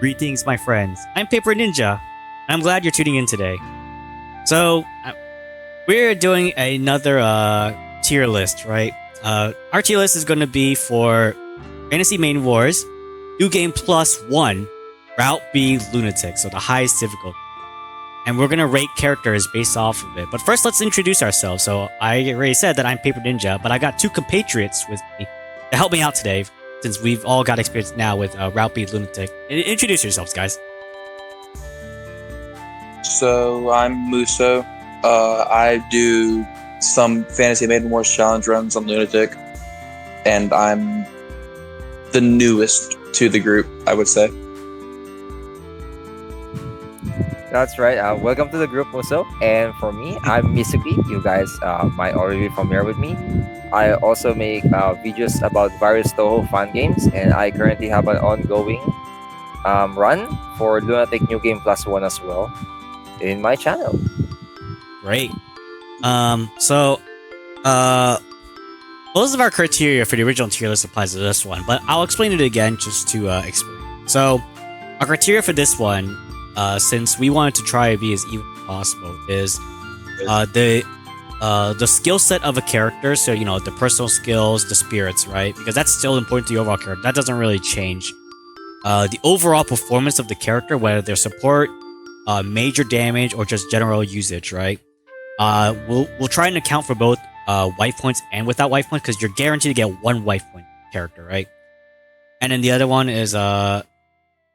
Greetings, my friends. I'm Paper Ninja, and I'm glad you're tuning in today. So, we're doing another tier list, right? Our tier list is going to be for Fantasy Main Wars, New Game Plus 1, Route B Lunatic, so the highest difficulty. And we're going to rate characters based off of it. But first, let's introduce ourselves. So, I already said that I'm Paper Ninja, but I got two compatriots with me to help me out today, since we've all got experience now with Route B Lunatic. Introduce yourselves, guys. So I'm Musou. I do some Fantasy Maiden Wars challenge runs on Lunatic, and I'm the newest to the group, I would say. That's right. Welcome to the group, Musou. And for me, I'm Misuki. You guys might already be familiar with me. I also make videos about various Toho fan games, and I currently have an ongoing run for Lunatic New Game Plus 1 as well in my channel. Great. So, most of our criteria for the original tier list applies to this one, but I'll explain it again just to explain. So, our criteria for this one, since we wanted to try to be as even as possible, is the skill set of a character. So, you know, the personal skills, the spirits, right? Because that's still important to the overall character. That doesn't really change. The overall performance of the character, whether they're support, major damage, or just general usage, right? We'll try and account for both wife points and without wife points, because you're guaranteed to get one wife point character, right? And then the other one is their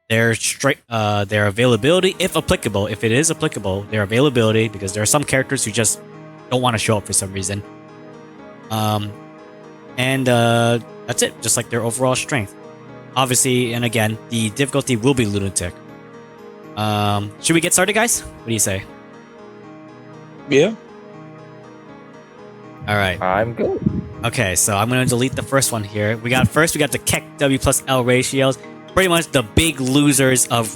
availability, if applicable. If it is applicable, their availability, because there are some characters who just don't want to show up for some reason. And that's it. Just like their overall strength. Obviously, and again, the difficulty will be Lunatic. Should we get started, guys? What do you say? Yeah. All right. I'm good. Okay, so I'm going to delete the first one here. We got the KekW plus L ratios. Pretty much the big losers of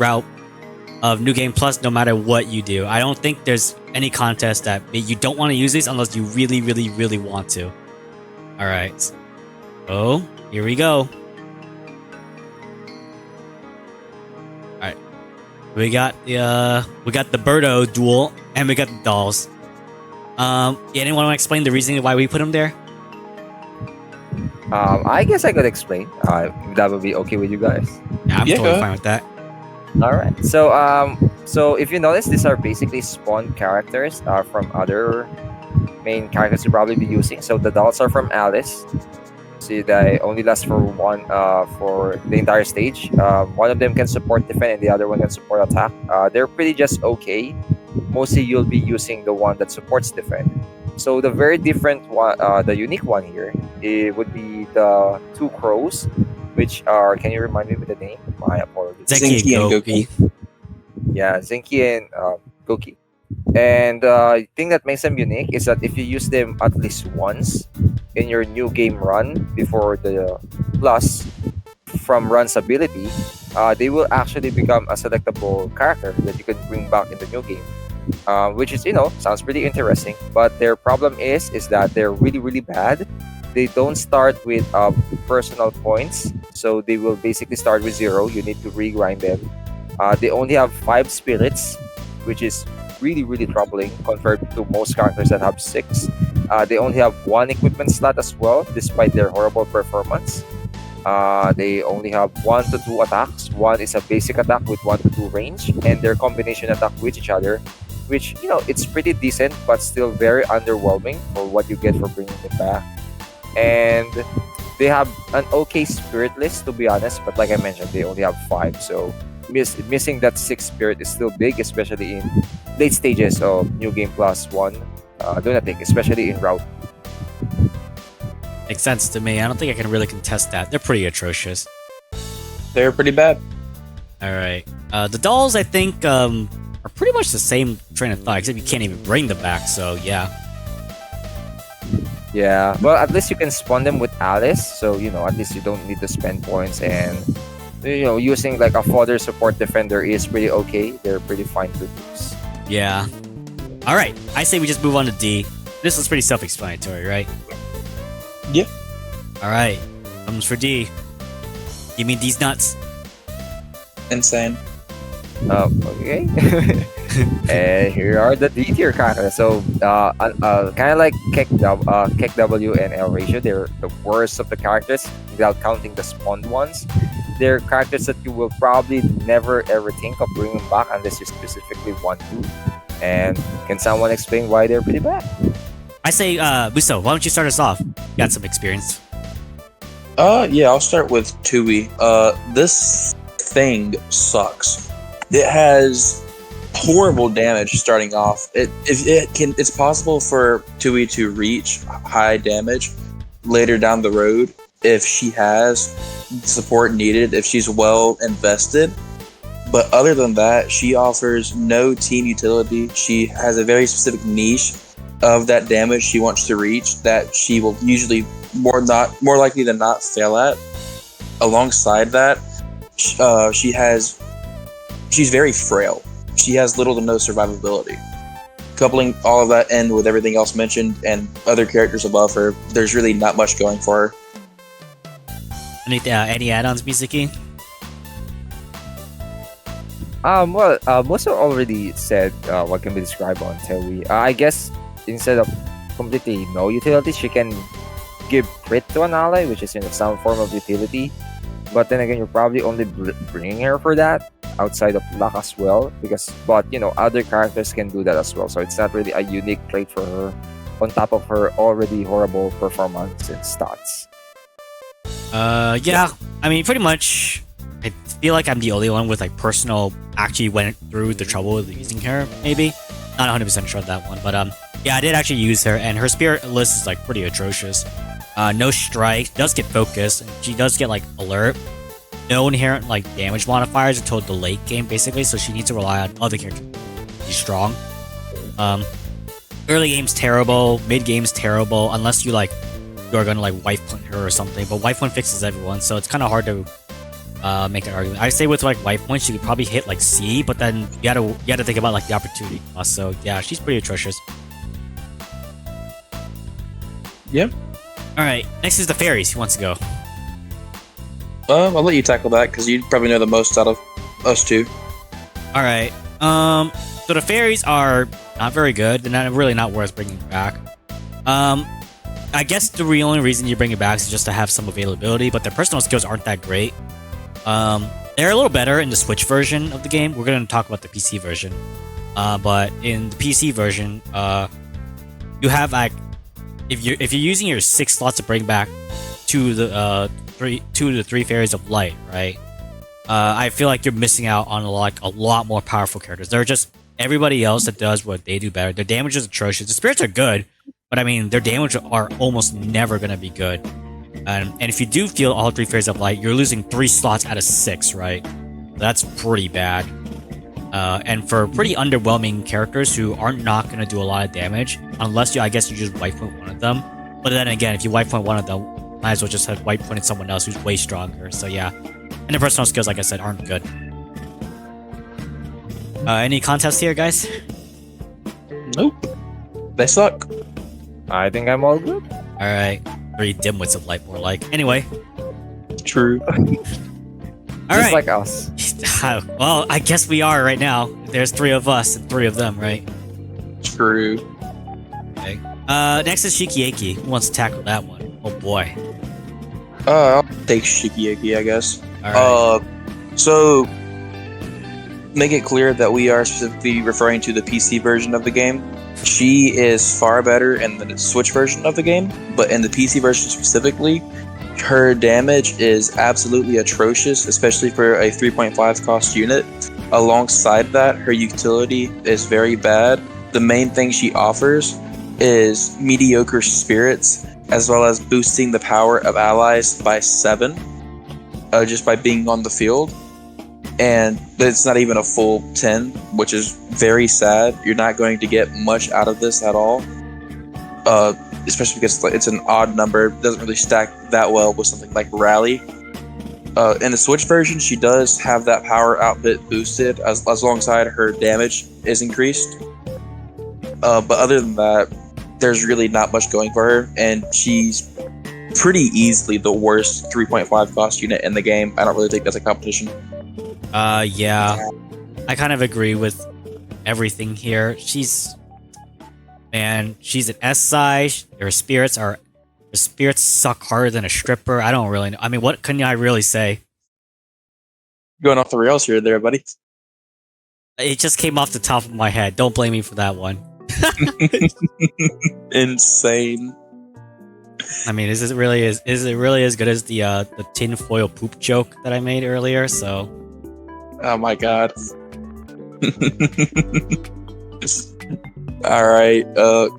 New Game Plus, no matter what you do. I don't think there's any contest that you don't want to use these unless you really, really, really want to. All right. So, here we go. All right. We got the Birdo duel, and we got the dolls. Anyone want to explain the reasoning why we put them there? I guess I could explain. That would be okay with you guys. Yeah, I'm totally fine with that. All right. So if you notice, these are basically spawned characters from other main characters you'll probably be using. So the dolls are from Alice. See, they only last for for the entire stage. One of them can support defense, and the other one can support attack. They're pretty just okay. Mostly you'll be using the one that supports defense. So the very different one, the unique one here, it would be the two crows, which are, can you remind me with the name? My apologies. Zinky and Goki. Yeah, Zinky and Goki. And the thing that makes them unique is that if you use them at least once in your new game run before the plus from run's ability, they will actually become a selectable character that you can bring back in the new game. Which is, sounds pretty interesting. But their problem is that they're really, really bad. They don't start with personal points, so they will basically start with 0. You need to regrind them. They only have 5 spirits, which is really, really troubling compared to most characters that have 6. They only have 1 equipment slot as well, despite their horrible performance. They only have 1 to 2 attacks. 1 is a basic attack with 1 to 2 range, and their combination attack with each other, which, it's pretty decent, but still very underwhelming for what you get for bringing them back. And they have an okay spirit list, to be honest, but like I mentioned, they only have 5, so missing that 6th spirit is still big, especially in late stages of New Game Plus 1 Lunatic, especially in Route. Makes sense to me. I don't think I can really contest that. They're pretty atrocious. They're pretty bad. All right. The dolls, I think, are pretty much the same train of thought, except you can't even bring them back, so yeah. Yeah, well, at least you can spawn them with Alice, so, at least you don't need to spend points, and, using like a fodder support defender is pretty okay. They're pretty fine to use. Yeah. All right. I say we just move on to D. This is pretty self-explanatory, right? Yeah. All right. Comes for D. Give me these nuts. insane. Okay. And here are the D tier characters. So, kind of like KekW and L Ratio, they're the worst of the characters without counting the spawned ones. They're characters that you will probably never ever think of bringing back unless you specifically want to. And can someone explain why they're pretty bad? I say, Musou, why don't you start us off? You got some experience. Yeah, I'll start with Tui. This thing sucks. It has horrible damage starting off. It's possible for Tui to reach high damage later down the road if she has support needed, if she's well invested. But other than that, she offers no team utility. She has a very specific niche of that damage she wants to reach that she will usually more likely than not fail at. Alongside that, she's very frail. She has little to no survivability. Coupling all of that in with everything else mentioned and other characters above her, there's really not much going for her. Any add-ons, Mizuki? Most already said what can be described on Tewi. I guess instead of completely no utility, she can give crit to an ally, which is some form of utility. But then again, you're probably only bringing her for that outside of luck as well, but other characters can do that as well. So it's not really a unique trait for her. On top of her already horrible performance and stats. Yeah. I mean, pretty much. I feel like I'm the only one with actually went through the trouble of using her. Maybe not 100% sure on that one, but yeah, I did actually use her, and her spirit list is pretty atrocious. No strike, does get focus, and she does get alert. No inherent damage modifiers until the late game, basically. So she needs to rely on other characters to be strong. Early game's terrible, mid game's terrible, unless you are gonna wife point her or something. But wife point fixes everyone, so it's kind of hard to make an argument. I say with wife points, you could probably hit C, but then you gotta think about the opportunity cost. So yeah, she's pretty atrocious. Yep. All right, next is the fairies. Who wants to go? I'll let you tackle that because you probably know the most out of us two. All right. So the fairies are not very good. They're really not worth bringing back. I guess the only reason you bring it back is just to have some availability, but their personal skills aren't that great. They're a little better in the Switch version of the game. We're going to talk about the PC version. But in the PC version, you have if you're using your 6 slots to bring back two of the three fairies of light, right? I feel like you're missing out on a lot more powerful characters. They're just everybody else that does what they do better. Their damage is atrocious. The spirits are good, but I mean their damage are almost never gonna be good. And if you do feel all 3 fairies of light, you're losing 3 slots out of 6, right? That's pretty bad. And for pretty underwhelming characters who are not gonna do a lot of damage, unless I guess you just wipe point one of them. But then again, if you wipe point one of them, might as well just have wipe pointed someone else who's way stronger. So yeah, and the personal skills, like I said, aren't good. Any contests here, guys? Nope. They suck. I think I'm all good. All right, 3 dimwits of light, more like. Anyway. True. All Just right. like us. Well, I guess we are right now. There's 3 of us and 3 of them, right? True. Okay. Next is Shikieki. Who wants to tackle that one? Oh boy. I'll take Shikieki, I guess. All right. So make it clear that we are specifically referring to the PC version of the game. She is far better in the Switch version of the game, but in the PC version specifically, her damage is absolutely atrocious, especially for a 3.5 cost unit. Alongside that, her utility is very bad. The main thing she offers is mediocre spirits, as well as boosting the power of allies by 7, just by being on the field. And it's not even a full 10, which is very sad. You're not going to get much out of this at all. Especially because it's an odd number. It doesn't really stack that well with something like Rally. In the Switch version, she does have that power output boosted as alongside her damage is increased. But other than that, there's really not much going for her, and she's pretty easily the worst 3.5 cost unit in the game. I don't really think that's a competition. Yeah. I kind of agree with everything here. She's an S size. Her spirits suck harder than a stripper. I don't really know. I mean, what can I really say? Going off the rails here, there, buddy. It just came off the top of my head. Don't blame me for that one. Insane. I mean, is it really as good as the tinfoil poop joke that I made earlier? So, Oh my god. All right.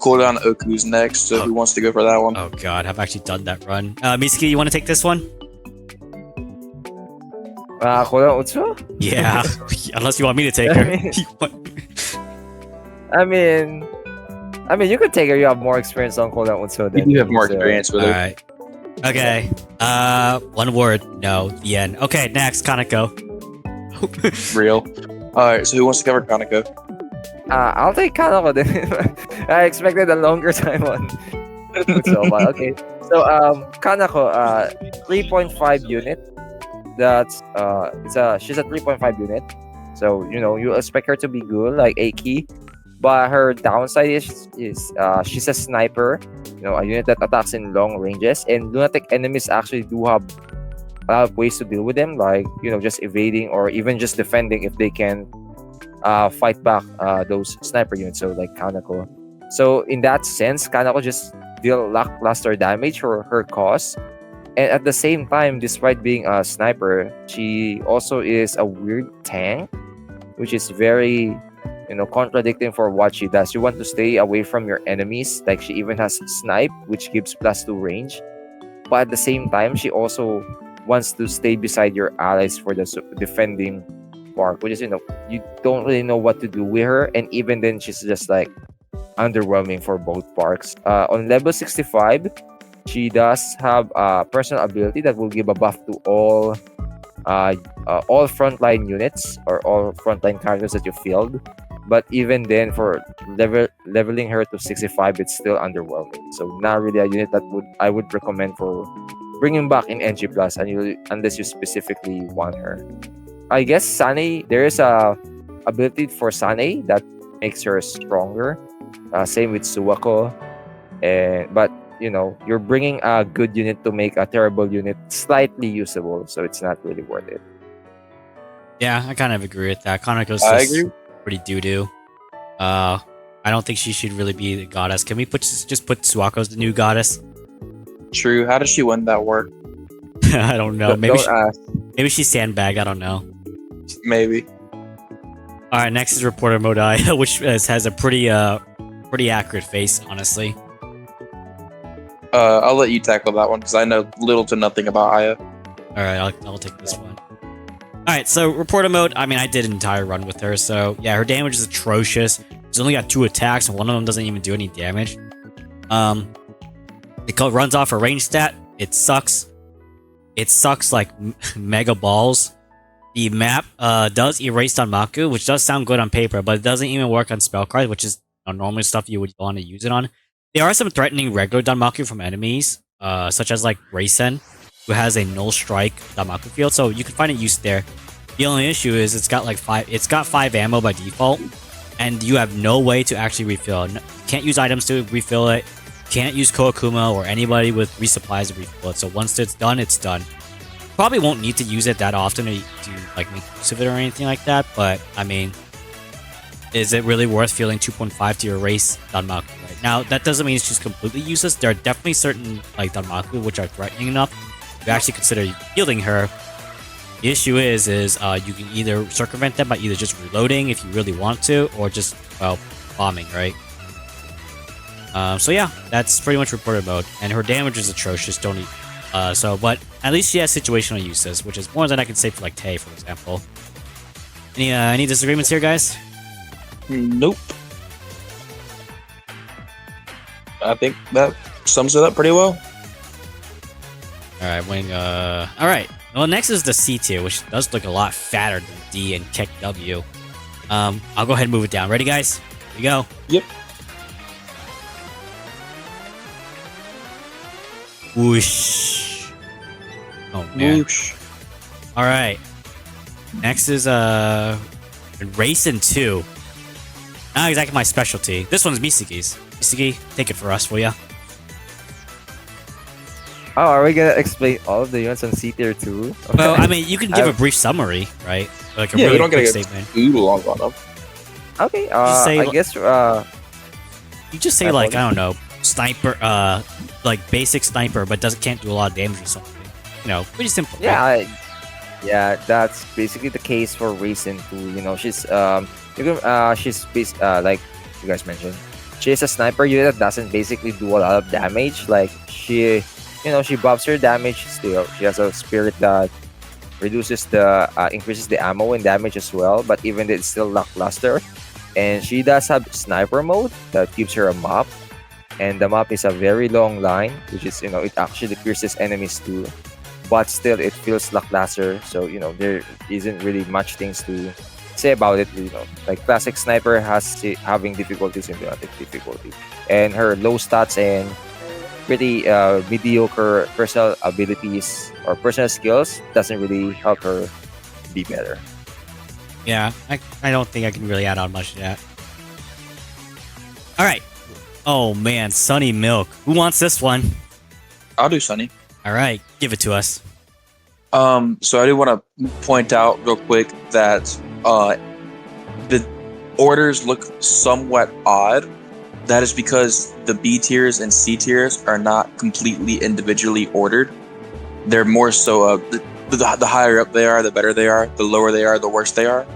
Cooldown Oku's next. So who wants to go for that one? oh god, I've actually done that run. Mitsuki, you want to take this one? Kodan Utsu? Yeah, unless you want me to take her. I mean, you could take her. You have more experience on Kodan Utsu than You have more so- experience with All it. right. Okay. One word. No. The end. Okay. Next, Kaneko. Real. All right. So who wants to cover Kaneko? I'll take Kanako then. I expected a longer time on Utsu, but okay. So Kanako, 3.5 unit. That's she's a 3.5 unit. So you expect her to be good like Aki, but her downside is she's a sniper. A unit that attacks in long ranges, and lunatic enemies actually do have a lot of ways to deal with them, like just evading or even just defending if they can fight back those sniper units. So like Kanako. So in that sense, Kanako just deal lackluster damage for her cause. And at the same time, despite being a sniper, she also is a weird tank, which is very, contradicting for what she does. You want to stay away from your enemies. Like she even has snipe, which gives +2 range. But at the same time, she also wants to stay beside your allies for the defending part, which is, you don't really know what to do with her. And even then, she's just like underwhelming for both parks. On level 65, she does have a personal ability that will give a buff to all frontline units or all frontline characters that you field. But even then, for leveling her to 65, it's still underwhelming. So not really a unit that I would recommend for bringing back in NG Plus, unless you specifically want her. I guess Sane, there is a ability for Sane that makes her stronger. Same with Suwako, but you're bringing a good unit to make a terrible unit slightly usable, so it's not really worth it. Yeah, I kind of agree with that. Kaneko's I just agree. pretty doo-doo. I don't think she should really be the goddess. Can we just put Suwako as the new goddess? True. How does she win that work? I don't know. Don't ask. Maybe she's sandbag. I don't know. Maybe. All right, next is Reporter Modai, which has a pretty accurate face, honestly. I'll let you tackle that one because I know little to nothing about Aya. All right, I'll take this one. All right, so Reporter Mode. I mean, I did an entire run with her, so yeah, her damage is atrocious. She's only got 2 attacks, and one of them doesn't even do any damage. It runs off a range stat. It sucks. It sucks like mega balls. The map does erase Danmaku, which does sound good on paper, but it doesn't even work on spell cards, which is normally stuff you would want to use it on. There are some threatening regular Danmaku from enemies, such as like Raysen, who has a null strike Danmaku field, so you can find it used there. The only issue is it's got 5 ammo by default, and you have no way to actually refill it. You can't use items to refill it. Can't use Koakuma or anybody with resupplies to refill it. So once it's done, it's done. Probably won't need to use it that often to like make use of it or anything like that, but I mean, is it really worth feeling 2.5 to erase Danmaku? Right now, that doesn't mean it's just completely useless. There are definitely certain like Danmaku which are threatening enough to actually consider healing her. The issue is you can either circumvent them by either just reloading if you really want to, or just bombing, right? So yeah, that's pretty much Reporter Mode, and her damage is atrocious. Don't eat. But at least she has situational uses, which is more than I can say for like Tay, for example. Any disagreements here, guys? Nope. I think that sums it up pretty well. Alright, alright. Well, next is the C tier, which does look a lot fatter than D and KekW. I'll go ahead and move it down. Ready, guys? Here we go. Yep. Whoosh. Oh, man. Whoosh. Alright. Next is Racing 2. Not exactly my specialty. This one's Misugi's. Misugi, take it for us, will ya? Oh, are we gonna explain all of the units on C tier too? Well, I mean, you can give a I've- brief summary, right? Like a Yeah, we really don't quick gotta get statement. too long on them. Okay. Just say I li- guess. You just say I like, I apologize. don't know, sniper, like basic sniper, but can't do a lot of damage or something. You know, pretty simple. Yeah. right? Yeah, that's basically the case for Racing 2. You know, she's like you guys mentioned, she's a sniper unit that doesn't basically do a lot of damage. Like she buffs her damage still. She has a spirit that increases the ammo and damage as well. But even then, it's still lackluster. And she does have sniper mode that gives her a map, and the map is a very long line, which is it actually pierces enemies too, but still it feels lackluster. So there isn't really much things to say about it. Like classic sniper having difficulties in the difficulty, and her low stats and pretty mediocre personal abilities or personal skills doesn't really help her be better. Yeah, I don't think I can really add on much to that. All right. Oh man, Sunny Milk. Who wants this one? I'll do Sunny. All right, give it to us. So I do want to point out real quick that the orders look somewhat odd. That is because the B tiers and C tiers are not completely individually ordered. They're more so the higher up they are, the better they are. The lower they are, the worse they are.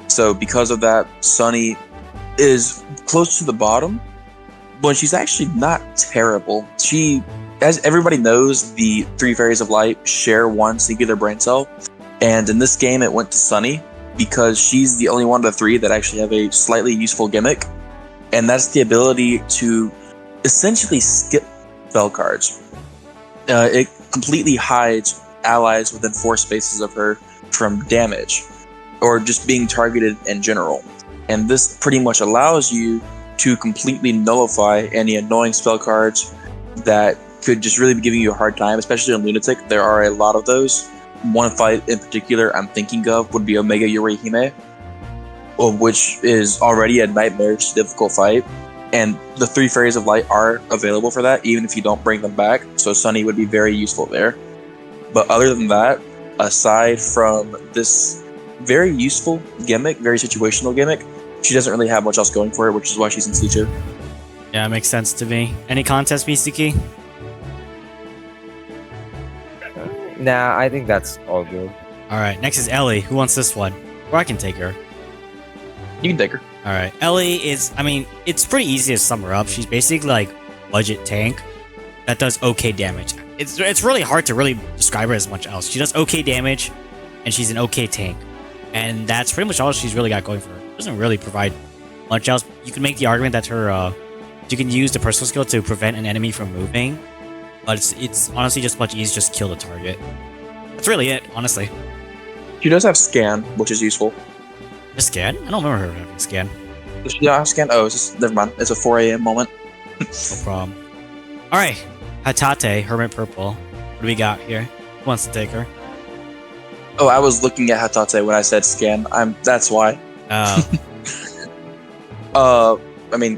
So because of that, Sunny is close to the bottom, but she's actually not terrible. She, as everybody knows, the three fairies of light share one singular brain cell, and in this game it went to Sunny because she's the only one of the three that actually have a slightly useful gimmick, and that's the ability to essentially skip spell cards. It completely hides allies within 4 spaces of her from damage or just being targeted in general. And this pretty much allows you to completely nullify any annoying spell cards that could just really be giving you a hard time, especially on Lunatic. There are a lot of those. One fight in particular I'm thinking of would be Omega Yorihime, which is already a nightmarish difficult fight. And the three fairies of light are available for that, even if you don't bring them back. So Sunny would be very useful there. But other than that, aside from this very useful gimmick, very situational gimmick, she doesn't really have much else going for her, which is why she's in C2. Yeah, it makes sense to me. Any contest, Misugi? Nah, I think that's all good. All right, next is Ellie. Who wants this one? Or I can take her. You can take her. All right, Ellie is, I mean, it's pretty easy to sum her up. She's basically like budget tank that does okay damage. It's really hard to really describe her as much else. She does okay damage, and she's an okay tank. And that's pretty much all she's really got going for her. She doesn't really provide much else. You can make the argument that you can use the personal skill to prevent an enemy from moving, but it's honestly just much easier to just kill the target. That's really it, honestly. She does have scan, which is useful. A scan? I don't remember her having scan. Does she not have scan? Oh, it's just, never mind. It's a 4 a.m. moment. No problem. All right, Hatate, Hermit Purple. What do we got here? Who wants to take her? Oh, I was looking at Hatate when I said scan. That's why. I mean,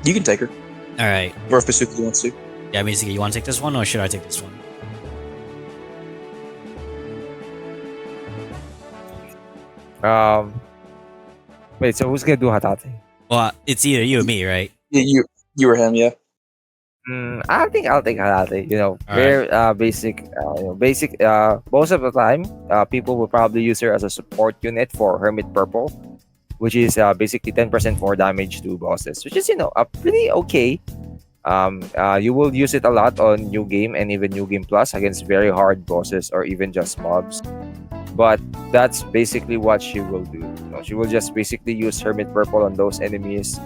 you can take her. All right. Or if Basuki wants to. Yeah, basically, you want to take this one, or should I take this one? Wait, so who's gonna do Hatate? Well, it's either you or me, right? Yeah, you or him, yeah. I think I'll take Hatate. All Very basic. Basic. Most of the time, people will probably use her as a support unit for Hermit Purple, which is basically 10% more damage to bosses, which is a pretty okay. You will use it a lot on New Game and even New Game Plus against very hard bosses or even just mobs. But that's basically what she will do. She will just basically use Hermit Purple on those enemies,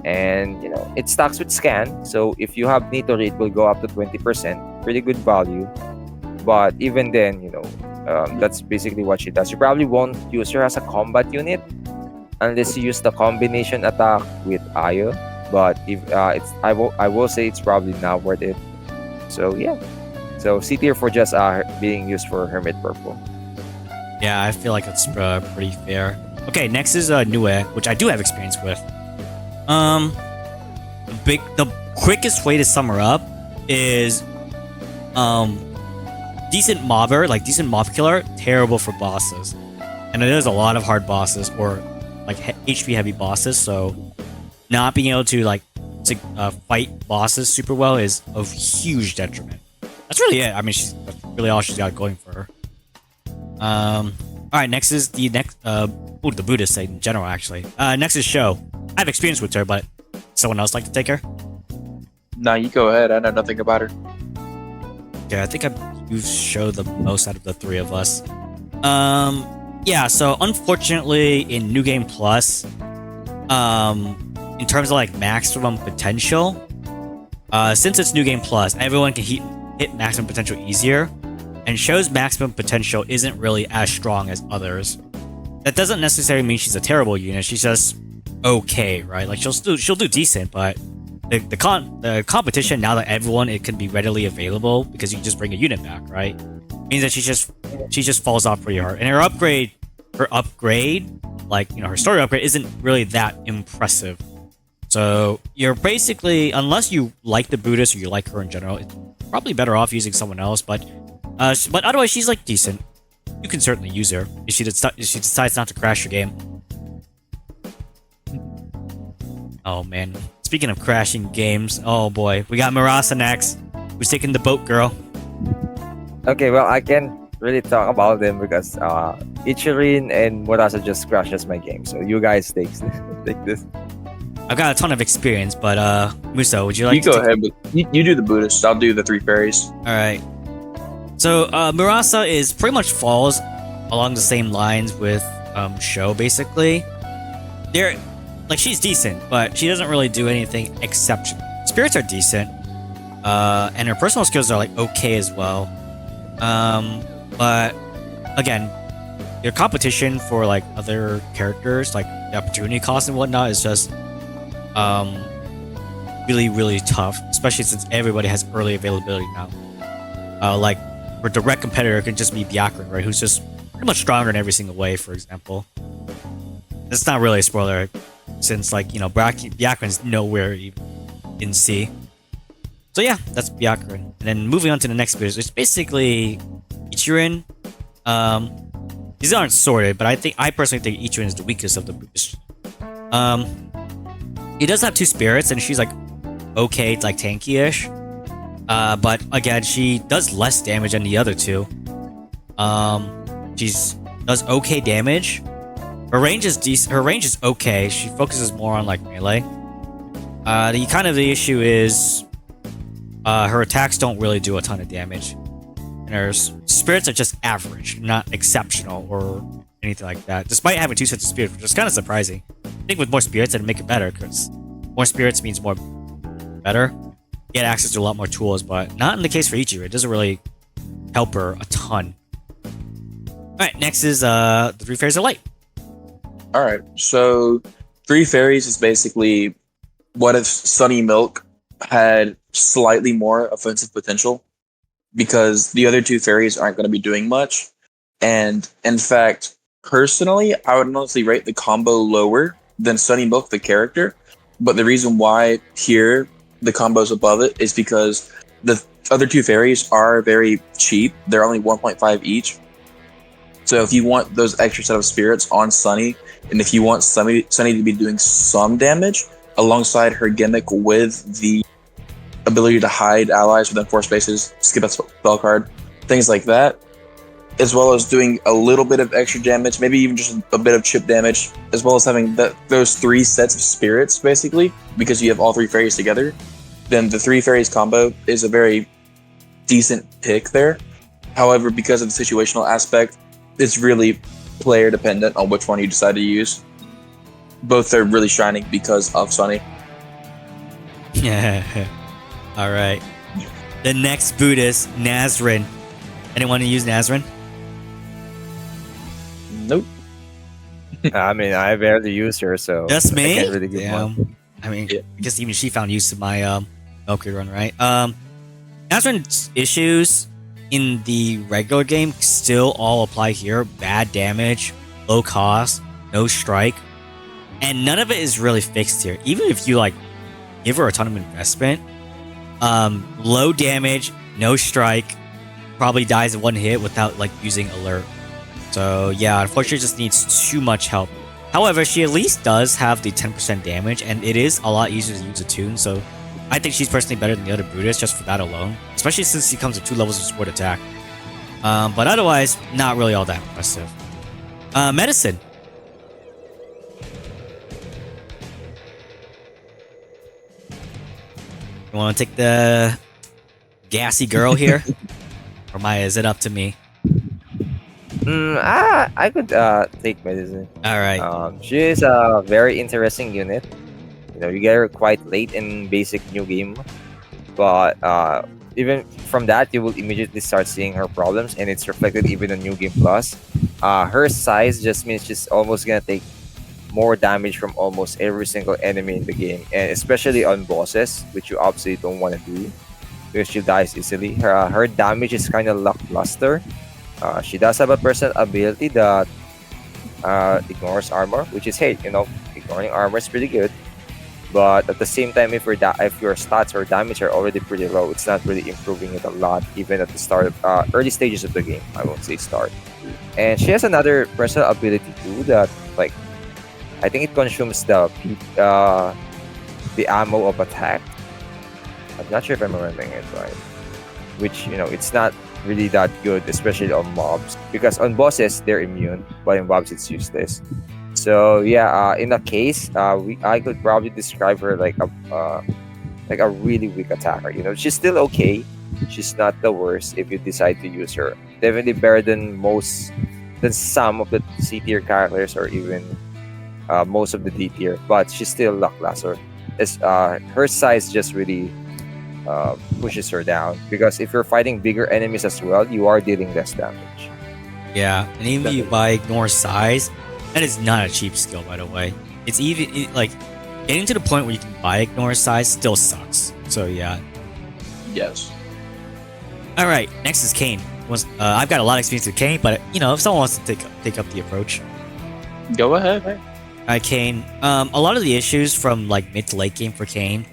and it stacks with scan. So if you have Nitori, it will go up to 20%. Pretty good value. But even then, that's basically what she does. You probably won't use her as a combat unit unless you use the combination attack with Aya. But if I will say it's probably not worth it. So yeah. So C tier for just being used for Hermit Purple. Yeah, I feel like it's pretty fair. Okay, next is Nue, which I do have experience with. The quickest way to sum her up is decent mobber, like decent mob killer, terrible for bosses. And there's a lot of hard bosses or like HP heavy bosses, so not being able to fight bosses super well is a huge detriment. That's really it. I mean, that's really all she's got going for her. All right, next is the Buddhist side in general, actually. Next is Sho. I have experience with her, but someone else like to take her? Nah, you go ahead. I know nothing about her. Okay, I think you've showed the most out of the three of us. Yeah, so unfortunately in New Game Plus, in terms of like maximum potential, since it's New Game Plus, everyone can hit maximum potential easier, and Sho's maximum potential isn't really as strong as others. That doesn't necessarily mean she's a terrible unit. She's just okay, right? Like she'll do decent, but the competition, now that it can be readily available because you just bring a unit back, right? Means that she just falls off pretty hard. And her upgrade, like, you know, her story upgrade isn't really that impressive. So you're basically, unless you like the Buddhist or you like her in general, it's probably better off using someone else. But otherwise, she's like decent. You can certainly use her if she decides not to crash your game. Oh man. Speaking of crashing games, oh boy, we got Murasa next. Who's taking the boat, girl? Okay, well, I can't really talk about them because Ichirin and Murasa just crashes my game. So you guys take this. I've got a ton of experience, but Musou, would you like to go ahead? But you do the Buddhist. I'll do the three fairies. All right. So Murasa is pretty much falls along the same lines with Sho, basically. She's decent, but she doesn't really do anything exceptional. Spirits are decent, and her personal skills are like okay as well. But again, your competition for like other characters, like the opportunity cost and whatnot, is just really, really tough, especially since everybody has early availability now. Like her direct competitor can just be Byakuran, right? Who's just pretty much stronger in every single way, for example. It's not really a spoiler, since, like, you know, Byakuran's nowhere even in C. So yeah, that's Byakuran. And then moving on to the next bit, it's basically Ichirin. These aren't sorted, but I personally think Ichirin is the weakest of the boosts. He does have two spirits, and she's like okay, it's like tanky-ish. But again, she does less damage than the other two. She's does okay damage. Her range is decent. Her range is okay. She focuses more on like melee. The issue is her attacks don't really do a ton of damage, and her spirits are just average, not exceptional or anything like that. Despite having two sets of spirits, which is kind of surprising. I think with more spirits, it'd make it better because more spirits means more better. Get access to a lot more tools, but not in the case for Ichirin. It doesn't really help her a ton. All right, next is the three fairies of light. All right, so three fairies is basically what if Sunny Milk had slightly more offensive potential, because the other two fairies aren't going to be doing much. And in fact, personally, I would honestly rate the combo lower than Sunny Milk, the character. But the reason why here the combo's above it is because the other two fairies are very cheap. They're only 1.5 each. So if you want those extra set of spirits on Sunny, and if you want Sunny to be doing some damage alongside her gimmick with the ability to hide allies within 4 spaces, skip a spell card, things like that, as well as doing a little bit of extra damage, maybe even just a bit of chip damage, as well as having those 3 sets of spirits, basically, because you have all 3 fairies together, then the 3 fairies combo is a very decent pick there. However, because of the situational aspect, it's really player dependent on which one you decide to use. Both are really shining because of Sunny. Yeah. All right. The next Buddhist, Nazrin. Anyone to use Nazrin? Nope. I mean, I barely use her, so just me. I can't really give one. I mean, I guess even she found use to my Valkyrie run, right? Nazrin's issues in the regular game still all apply here. Bad damage, low cost, no strike, and none of it is really fixed here. Even if you like give her a ton of investment, low damage, no strike, probably dies in one hit without like using alert. So yeah, unfortunately, just needs too much help. However, she at least does have the 10% damage, and it is a lot easier to use a tune. So I think she's personally better than the other Brutus just for that alone, especially since he comes with 2 levels of support attack. But otherwise, not really all that impressive. Medicine. You want to take the gassy girl here? Or Maya, is it up to me? I could take medicine. Alright. She is a very interesting unit. You know, you get her quite late in basic new game, but even from that, you will immediately start seeing her problems, and it's reflected even on New Game Plus. Her size just means she's almost gonna take more damage from almost every single enemy in the game, and especially on bosses, which you obviously don't want to do because she dies easily. Her damage is kind of lackluster. She does have a personal ability that ignores armor, which is hate. You know, ignoring armor is pretty good. But at the same time, if your stats or damage are already pretty low, it's not really improving it a lot, even at the start of early stages of the game. I won't say start. And she has another personal ability too that, like, I think it consumes the ammo of attack. I'm not sure if I'm remembering it right. Which, you know, it's not really that good, especially on mobs, because on bosses they're immune, but in mobs it's useless. So yeah, in that case, I could probably describe her like a really weak attacker. You know, she's still okay. She's not the worst if you decide to use her. Definitely better than some of the C tier characters, or even most of the D tier. But she's still lackluster. Her size just really pushes her down, because if you're fighting bigger enemies as well, you are dealing less damage. Yeah, and even if you buy ignore size, that is not a cheap skill, by the way. It's even like getting to the point where you can buy ignore size still sucks. So yeah. Yes. All right, next is Kane. I've got a lot of experience with Kane, but you know, if someone wants to take up the approach, Go ahead. all right, Kane. A lot of the issues from like mid to late game for Kane,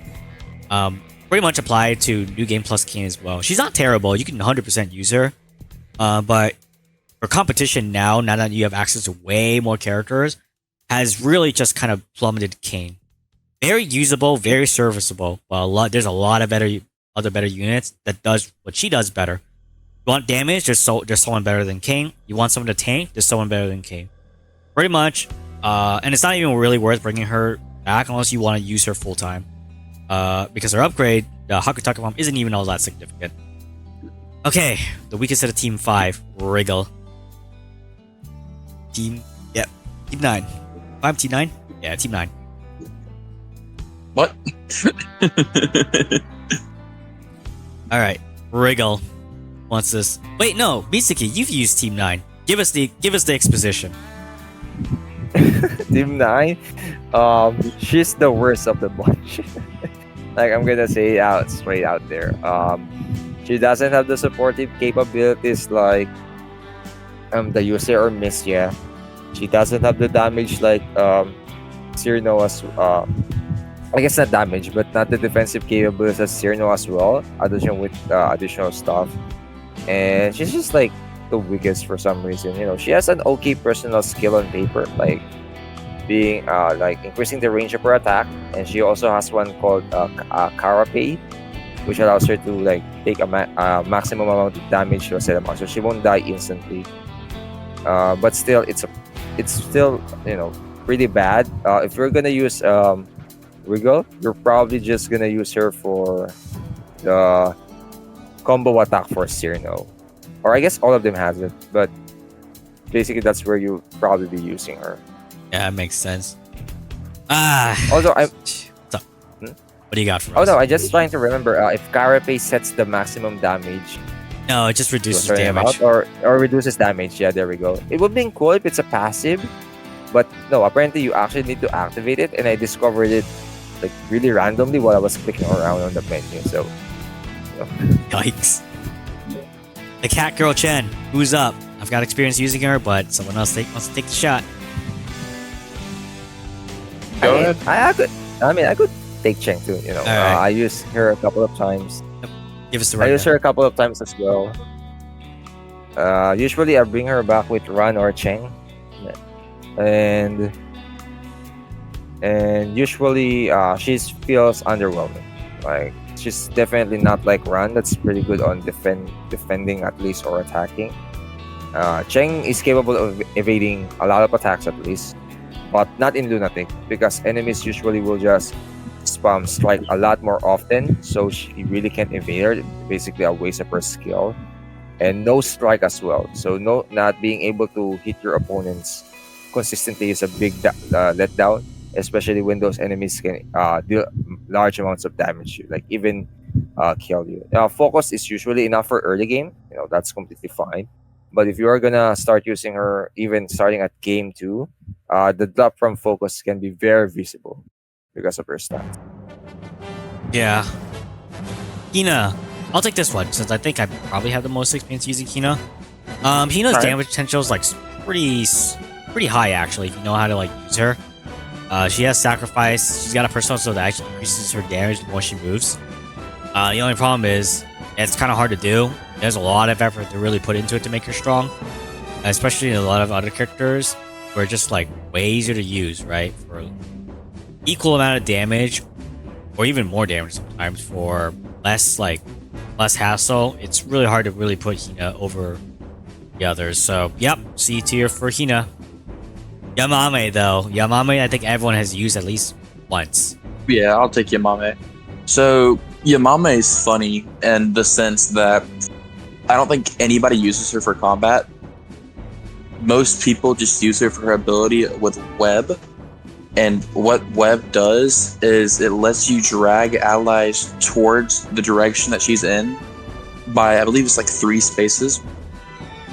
pretty much apply to new game plus Kane as well. She's not terrible. You can 100% use her, but for competition now that you have access to way more characters, has really just kind of plummeted Kane. Very usable, very serviceable, but there's a lot of other better units that does what she does better. You want damage? There's someone better than Kane. You want someone to tank? There's someone better than Kane. Pretty much, and it's not even really worth bringing her back unless you want to use her full time. Because her upgrade, the Hakutaka bomb, isn't even all that significant. Okay, the weakest of the Team 5, Wriggle. Team 9. 5 Team 9? Yeah, Team 9. What? Alright, Wriggle wants this. Wait, no, Misaki, you've used Team 9. Give us the exposition. Team 9, she's the worst of the bunch. Like, I'm gonna say it straight out there. She doesn't have the supportive capabilities like the user or Missia. She doesn't have the damage like Cyrano as I guess not damage, but not the defensive capabilities as Cyrano as well. Additional stuff, and she's just like the weakest for some reason. You know, she has an okay personal skill on paper, like being like increasing the range of her attack, and she also has one called Carapace, which allows her to like take a maximum amount of damage to a set amount, so she won't die instantly. But still, it's still, you know, pretty bad. If you're gonna use Wriggle, you're probably just gonna use her for the combo attack for Cyrano, or I guess all of them has it, but basically that's where you probably be using her. Yeah, that makes sense. Although I What's up? What do you got for Oh us? no, I'm just trying to remember if Carapace sets the maximum damage No, it just to a reduces certain damage. amount, or reduces damage. Yeah, there we go. It would be cool if it's a passive, but no, apparently you actually need to activate it, and I discovered it like really randomly while I was clicking around on the menu. So, you know. Yikes. The cat girl Chen. Who's up? I've got experience using her, but someone else wants to take the shot. Go ahead. I could take Cheng too. You know, Alright. I used her a couple of times. Give us the I right. used her a couple of times as well. Usually I bring her back with Ran or Cheng, and usually she feels underwhelming. Like she's definitely not like Ran. That's pretty good on defending at least or attacking. Cheng is capable of evading a lot of attacks at least, but not in Lunatic because enemies usually will just spam strike a lot more often, so she really can't evade her. Basically, a waste of her skill, and no strike as well. So not being able to hit your opponents consistently is a big letdown, especially when those enemies can deal large amounts of damage to you, like even kill you. Focus is usually enough for early game. You know that's completely fine. But if you are gonna start using her, even starting at game 2, the drop from focus can be very visible because of her stats. Yeah. Hina. I'll take this one since I think I probably have the most experience using Hina. Hina's Alright. damage potential is like pretty high actually if you know how to like use her. She has sacrifice. She's got a personal skill that actually increases her damage the more she moves. The only problem is it's kind of hard to do. There's a lot of effort to really put into it to make her strong, especially in a lot of other characters where it's just like way easier to use, right? For equal amount of damage or even more damage sometimes for less hassle. It's really hard to really put Hina over the others. So yep, C tier for Hina. Yamame though. Yamame I think everyone has used at least once. Yeah, I'll take Yamame. So Yamame is funny in the sense that I don't think anybody uses her for combat. Most people just use her for her ability with web. And what web does is it lets you drag allies towards the direction that she's in by, I believe it's like 3 spaces,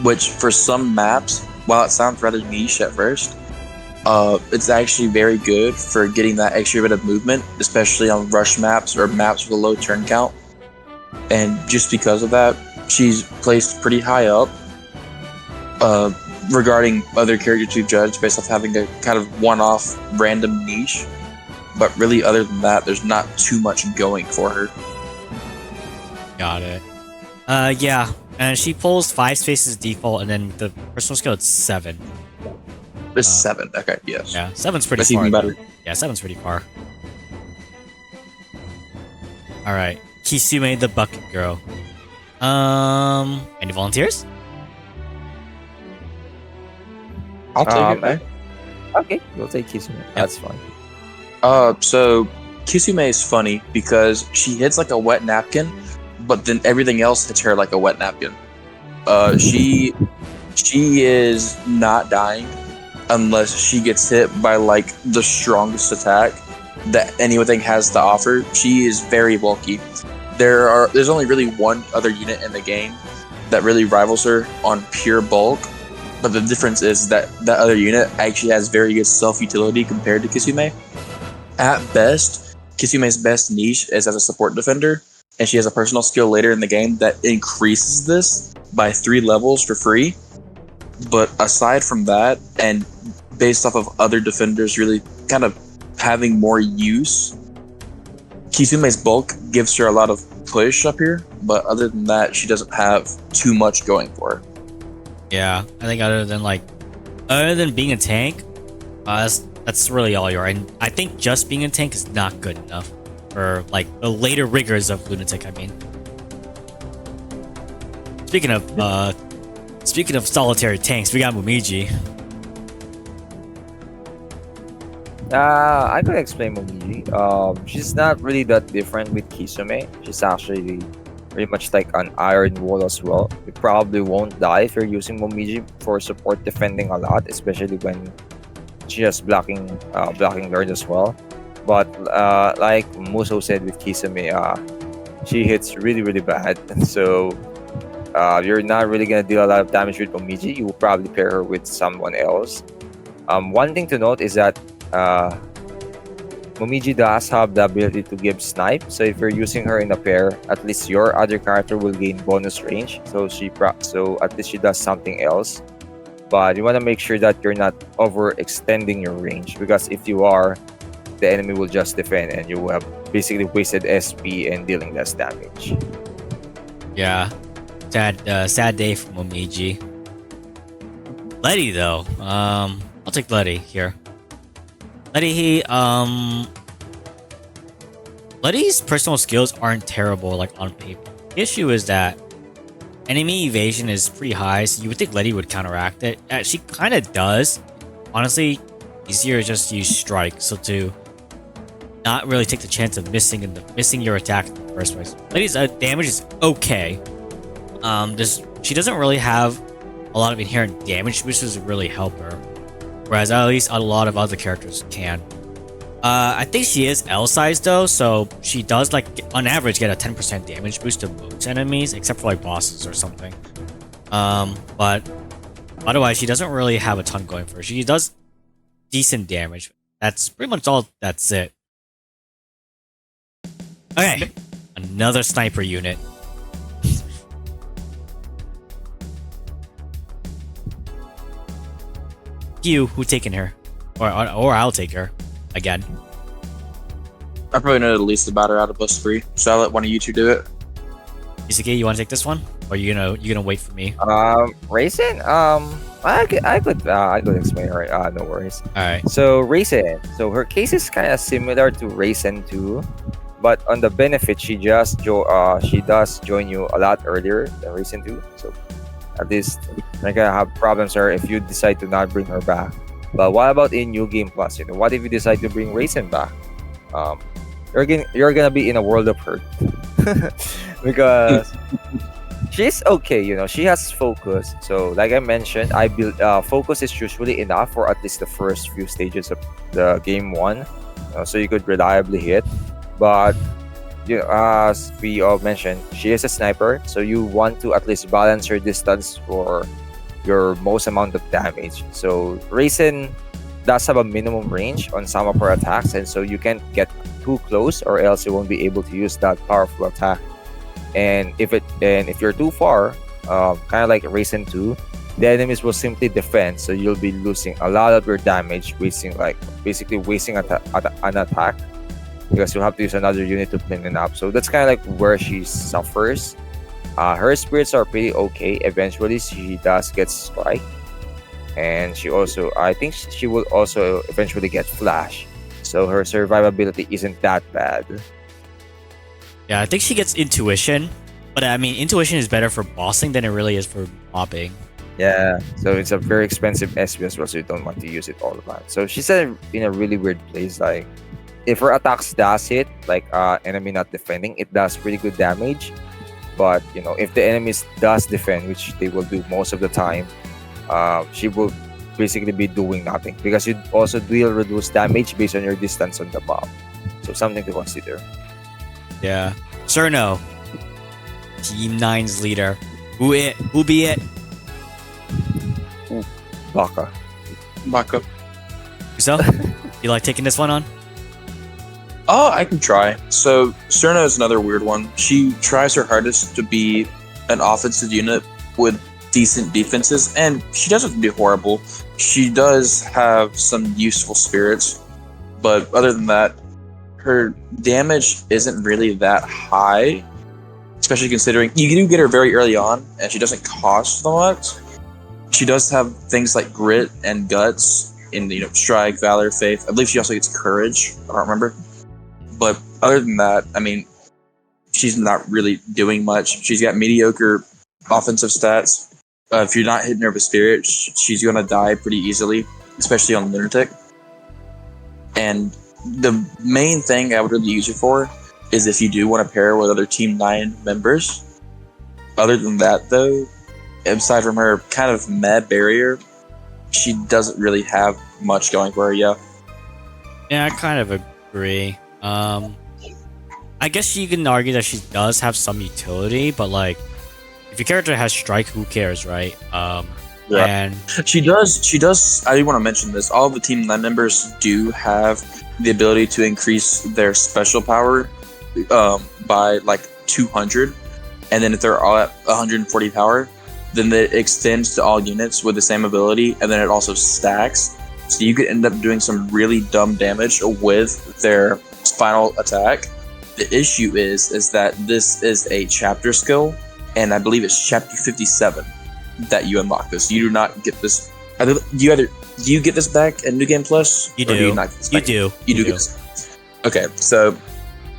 which for some maps, while it sounds rather niche at first, it's actually very good for getting that extra bit of movement, especially on rush maps or maps with a low turn count. And just because of that, she's placed pretty high up regarding other characters to judge based off having a kind of one-off random niche. But really, other than that, there's not too much going for her. Got it. Yeah. And she pulls 5 spaces default and then the personal skill it's 7. It's 7. Okay, yes. Yeah, 7's pretty That's far. even though. better. Yeah, 7's pretty far. Alright. Kisume the Bucket Girl. Any volunteers? I'll take it. Okay. Okay, we'll take Kisume. That's fine. So Kisume is funny because she hits like a wet napkin, but then everything else hits her like a wet napkin. She is not dying unless she gets hit by like the strongest attack that anything has to offer. She is very bulky. There's only really one other unit in the game that really rivals her on pure bulk, but the difference is that that other unit actually has very good self-utility compared to Kisume. At best, Kisume's best niche is as a support defender, and she has a personal skill later in the game that increases this by 3 levels for free. But aside from that, and based off of other defenders really kind of having more use, Kisume's bulk gives her a lot of push up here, but other than that, she doesn't have too much going for her. Yeah, I think other than being a tank, that's really all you are. And I think just being a tank is not good enough for like the later rigors of Lunatic. I mean, speaking of solitary tanks, we got Momiji. I could explain Momiji. She's not really that different with Kisume. She's actually pretty much like an iron wall as well. You probably won't die if you're using Momiji for support defending a lot, especially when she has blocking learned as well. But like Musou said with Kisume, she hits really really bad, and so you're not really gonna deal a lot of damage with Momiji. You will probably pair her with someone else. One thing to note is that Momiji does have the ability to give snipe, so if you're using her in a pair, at least your other character will gain bonus range. So so at least she does something else. But you want to make sure that you're not overextending your range, because if you are, the enemy will just defend and you will have basically wasted SP and dealing less damage. Yeah. Sad day for Momiji. Letty though. I'll take Letty here. Letty's personal skills aren't terrible like on paper. The issue is that enemy evasion is pretty high, so you would think Letty would counteract it. She kind of does. Honestly, easier to just use strike, so to not really take the chance of missing your attack in the first place. Letty's damage is okay. She doesn't really have a lot of inherent damage, which doesn't really help her. Whereas at least a lot of other characters can. I think she is L-sized though, so she does like on average get a 10% damage boost to most enemies, except for like bosses or something. But otherwise she doesn't really have a ton going for her. She does decent damage. That's pretty much all. That's it. Okay, another sniper unit. You, who taking her? Or I'll take her. Again. I probably know the least about her out of us three, so I'll let one of you two do it. Isuke, you want to take this one? Or you gonna wait for me? Raisin, I could explain her. No worries. Alright. So Raisin, so her case is kind of similar to Raisin 2, but on the benefit, she does join you a lot earlier than Raisin 2. So at least you're gonna have problems her if you decide to not bring her back. But what about in New Game Plus? What if you decide to bring Raisin back? You're gonna be in a world of hurt because she's okay. She has focus. So like I mentioned, I build focus is usually enough for at least the first few stages of the game one, so you could reliably hit. But as we all mentioned, she is a sniper, so you want to at least balance her distance for your most amount of damage. So Raisin does have a minimum range on some of her attacks, and so you can't get too close or else you won't be able to use that powerful attack. And if you're too far, kind of like Raisin 2, the enemies will simply defend, so you'll be losing a lot of your damage, basically wasting an attack, because you'll have to use another unit to clean it up. So that's kind of like where she suffers. Her spirits are pretty okay. Eventually, she does get strike, and I think she will also eventually get flash. So her survivability isn't that bad. Yeah, I think she gets intuition, but I mean, intuition is better for bossing than it really is for mobbing. Yeah, so it's a very expensive SP as well, so you don't want to use it all the time. So she's in a really weird place. Like, if her attacks does hit, like enemy not defending, it does pretty good damage. But if the enemies does defend, which they will do most of the time, she will basically be doing nothing, because you also deal reduced damage based on your distance on the mob. So something to consider. Yeah. Cerno, Team 9's leader. Who be it? Baka. So, you like taking this one on? Oh, I can try. So Cerna is another weird one. She tries her hardest to be an offensive unit with decent defenses, and she doesn't do horrible. She does have some useful spirits, but other than that, her damage isn't really that high, especially considering you do get her very early on, and she doesn't cost so much. She does have things like grit and guts in strike, valor, faith. I believe she also gets courage. I don't remember. But other than that, I mean, she's not really doing much. She's got mediocre offensive stats. If you're not hitting her with spirit, she's going to die pretty easily, especially on Lunatic. And the main thing I would really use her for is if you do want to pair her with other Team 9 members. Other than that, though, aside from her kind of meh barrier, she doesn't really have much going for her, yeah. Yeah, I kind of agree. I guess you can argue that she does have some utility, but like, if your character has strike, who cares, right? Yeah. And She does. I do want to mention this. All of the Team 9 members do have the ability to increase their special power by like 200, and then if they're all at 140 power, then it extends to all units with the same ability, and then it also stacks. So you could end up doing some really dumb damage with their final attack. The issue is that this is a chapter skill, and I believe it's chapter 57 that you unlock this. You do not get this. Do you get this back at New Game Plus? You do. You not get this back? You do get this. Okay, so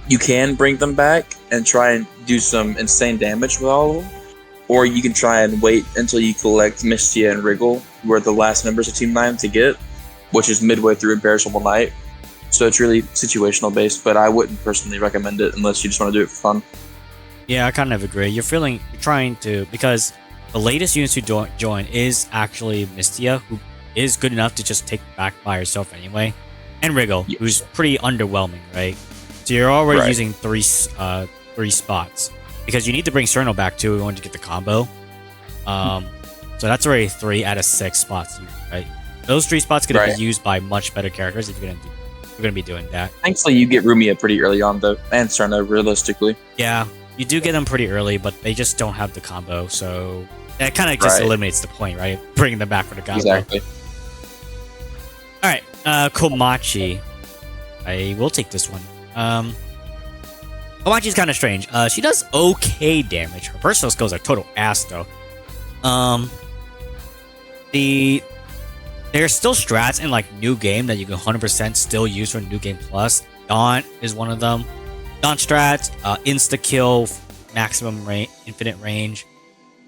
you can bring them back and try and do some insane damage with all of them, or you can try and wait until you collect Mistia and Wriggle, who are the last members of Team 9 to get, which is midway through Imperishable Night. So it's really situational based, but I wouldn't personally recommend it unless you just want to do it for fun. Yeah, I kind of agree. You're trying to, because the latest units you join is actually Mistia, who is good enough to just take back by herself anyway, and Wriggle, who's pretty underwhelming, right? So you're already using three spots, because you need to bring Cerno back too in order to get the combo. So that's already 3 out of 6 spots, right? Those 3 spots could be used by much better characters if you're gonna be doing that. Thankfully, you get Rumia pretty early on though, and Cerno realistically. Yeah, you do get them pretty early, but they just don't have the combo, so that kind of just eliminates the point, right? Bringing them back for the combo. Exactly. All right, Komachi. I will take this one. Komachi's kind of strange. She does okay damage. Her personal skills are total ass though. There's still strats in like New Game that you can 100% still use for New Game Plus. Daunt is one of them. Daunt strats, insta kill, maximum range, infinite range.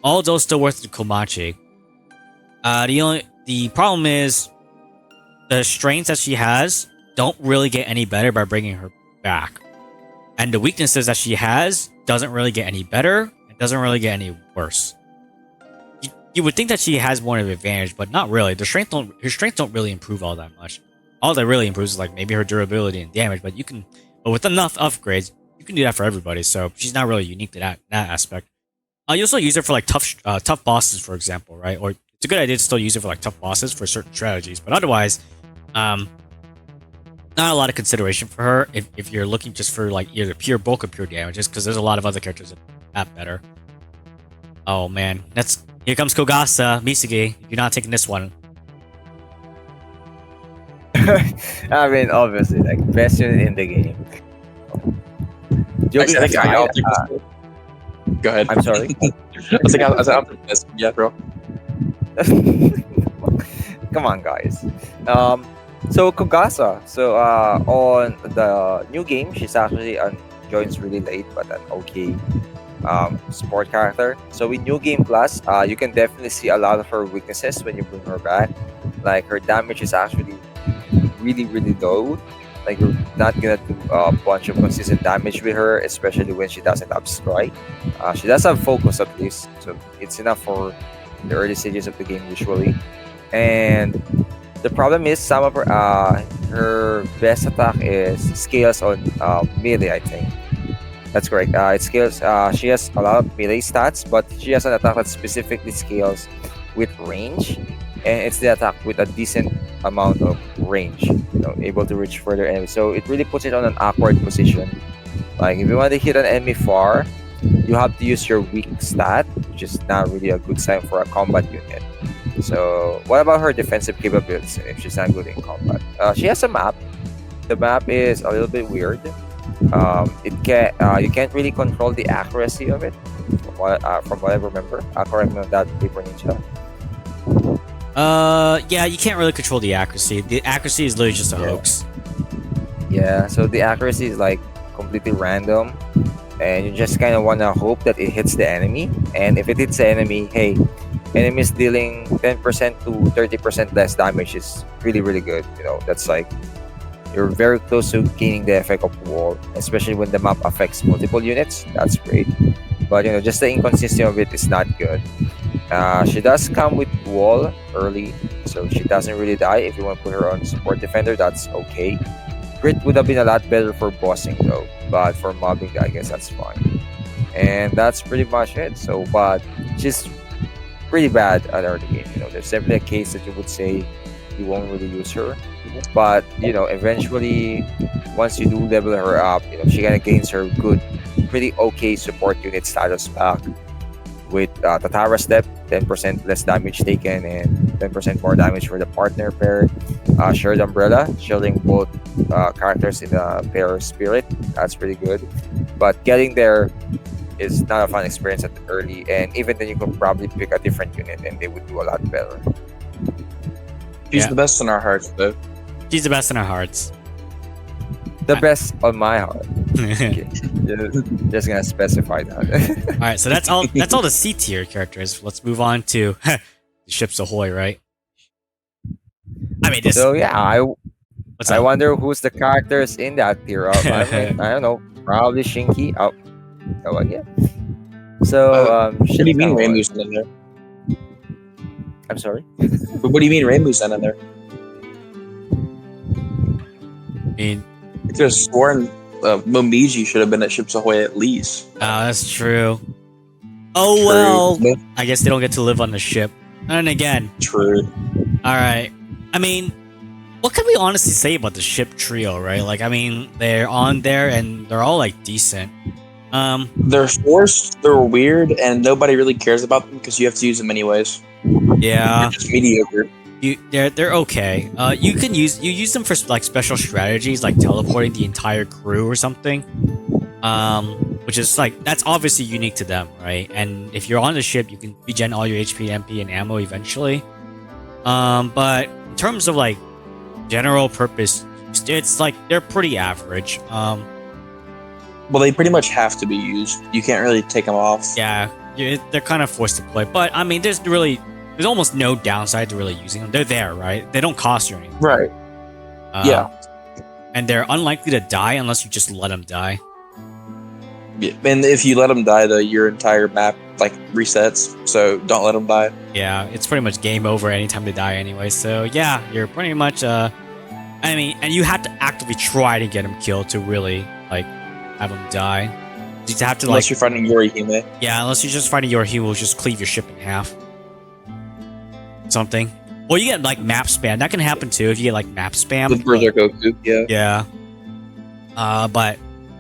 All those still worth the Komachi. The problem is the strengths that she has don't really get any better by bringing her back, and the weaknesses that she has doesn't really get any better. It doesn't really get any worse. You would think that she has more of an advantage, but not really. Her strength don't really improve all that much. All that really improves is like maybe her durability and damage, but with enough upgrades, you can do that for everybody. So she's not really unique to that aspect. You also use her for like tough bosses, for example, right? Or it's a good idea to still use it for like tough bosses for certain strategies, but otherwise, not a lot of consideration for her if you're looking just for like either pure bulk or pure damages, because there's a lot of other characters that have better. Oh man, here comes Kogasa, Misagi. You're not taking this one. I mean, obviously, like best unit in the game. Joking aside, go ahead. I'm sorry. I'll take this. Yeah, bro. Come on, guys. So Kogasa. So on the new game, she's actually joins really late, but an okay support character. So with New Game Plus, you can definitely see a lot of her weaknesses when you bring her back. Like her damage is actually really, really low. Like you're not gonna do a bunch of consistent damage with her, especially when she doesn't have strike. She does have focus at least, so it's enough for the early stages of the game usually. And the problem is some of her best attack is scales on melee, I think. That's correct. It scales. She has a lot of melee stats, but she has an attack that specifically scales with range, and it's the attack with a decent amount of range, able to reach further enemies. So it really puts it on an awkward position. Like if you want to hit an enemy far, you have to use your weak stat, which is not really a good sign for a combat unit. So what about her defensive capabilities if she's not good in combat? She has a map. The map is a little bit weird. You can't really control the accuracy of it, from what I remember. Correct me on that, Paper Ninja. Yeah, you can't really control the accuracy. The accuracy is literally just a hoax. Yeah, so the accuracy is like completely random, and you just kind of want to hope that it hits the enemy. And if it hits the enemy, hey, enemies dealing 10% to 30% less damage is really, really good. That's like you're very close to gaining the effect of wall, especially when the map affects multiple units. That's great, but just the inconsistency of it is not good. She does come with wall early, so she doesn't really die. If you want to put her on support defender, that's okay. Crit would have been a lot better for bossing though, but for mobbing, I guess that's fine. And that's pretty much it. So, but she's pretty bad at early game. There's simply a case that you would say you won't really use her. but eventually, once you do level her up, she kind of gains her good, pretty okay support unit status back with Tatara Step, 10% less damage taken and 10% more damage for the partner pair. Shared Umbrella, shielding both characters in the pair spirit. That's pretty good. But getting there is not a fun experience at early, and even then you could probably pick a different unit and they would do a lot better. She's Yeah. the best in our hearts, though. She's the best in our hearts. The best on my heart. Okay. Just gonna specify that. All right, so that's all. That's all the C tier characters. Let's move on to the ships Ahoy, right? I mean, this. So yeah, What's I up? wonder who's the characters in that tier. I don't know. Probably Shinky. Oh yeah. So What do you mean Ahoy. Rainbow's not in there? I'm sorry. But what do you mean Rainbow's not in there? I mean, I could have sworn Momiji should have been at Ships Ahoy at least. that's true. Oh True. well, But- I guess they don't get to live on the ship. And again, True. all right. I mean, what can we honestly say about the ship trio, right? Like, I mean, they're on there and they're all like decent. They're forced, they're weird, and nobody really cares about them because you have to use them anyways. Yeah. They're just mediocre. They're okay. You use them for like special strategies, like teleporting the entire crew or something. Which is like that's obviously unique to them, right? And if you're on the ship, you can regen all your HP, MP, and ammo eventually. But in terms of like general purpose, it's like they're pretty average. Well, they pretty much have to be used. You can't really take them off. Yeah, they're kind of forced to play. But I mean, there's almost no downside to really using them. They're there, right? They don't cost you anything. Right. Yeah. And they're unlikely to die unless you just let them die. Yeah. And if you let them die, though, your entire map like resets. So don't let them die. Yeah, it's pretty much game over anytime they die anyway. So yeah, you're pretty much I mean, and you have to actively try to get them killed to really like have them die. You have to Unless like you're fighting Yorihime. yeah, unless you're just fighting your hero, just cleave your ship in half. Something. Or you get like map spam. That can happen too if you get like map spam. With Berserk Goku, yeah. Yeah. But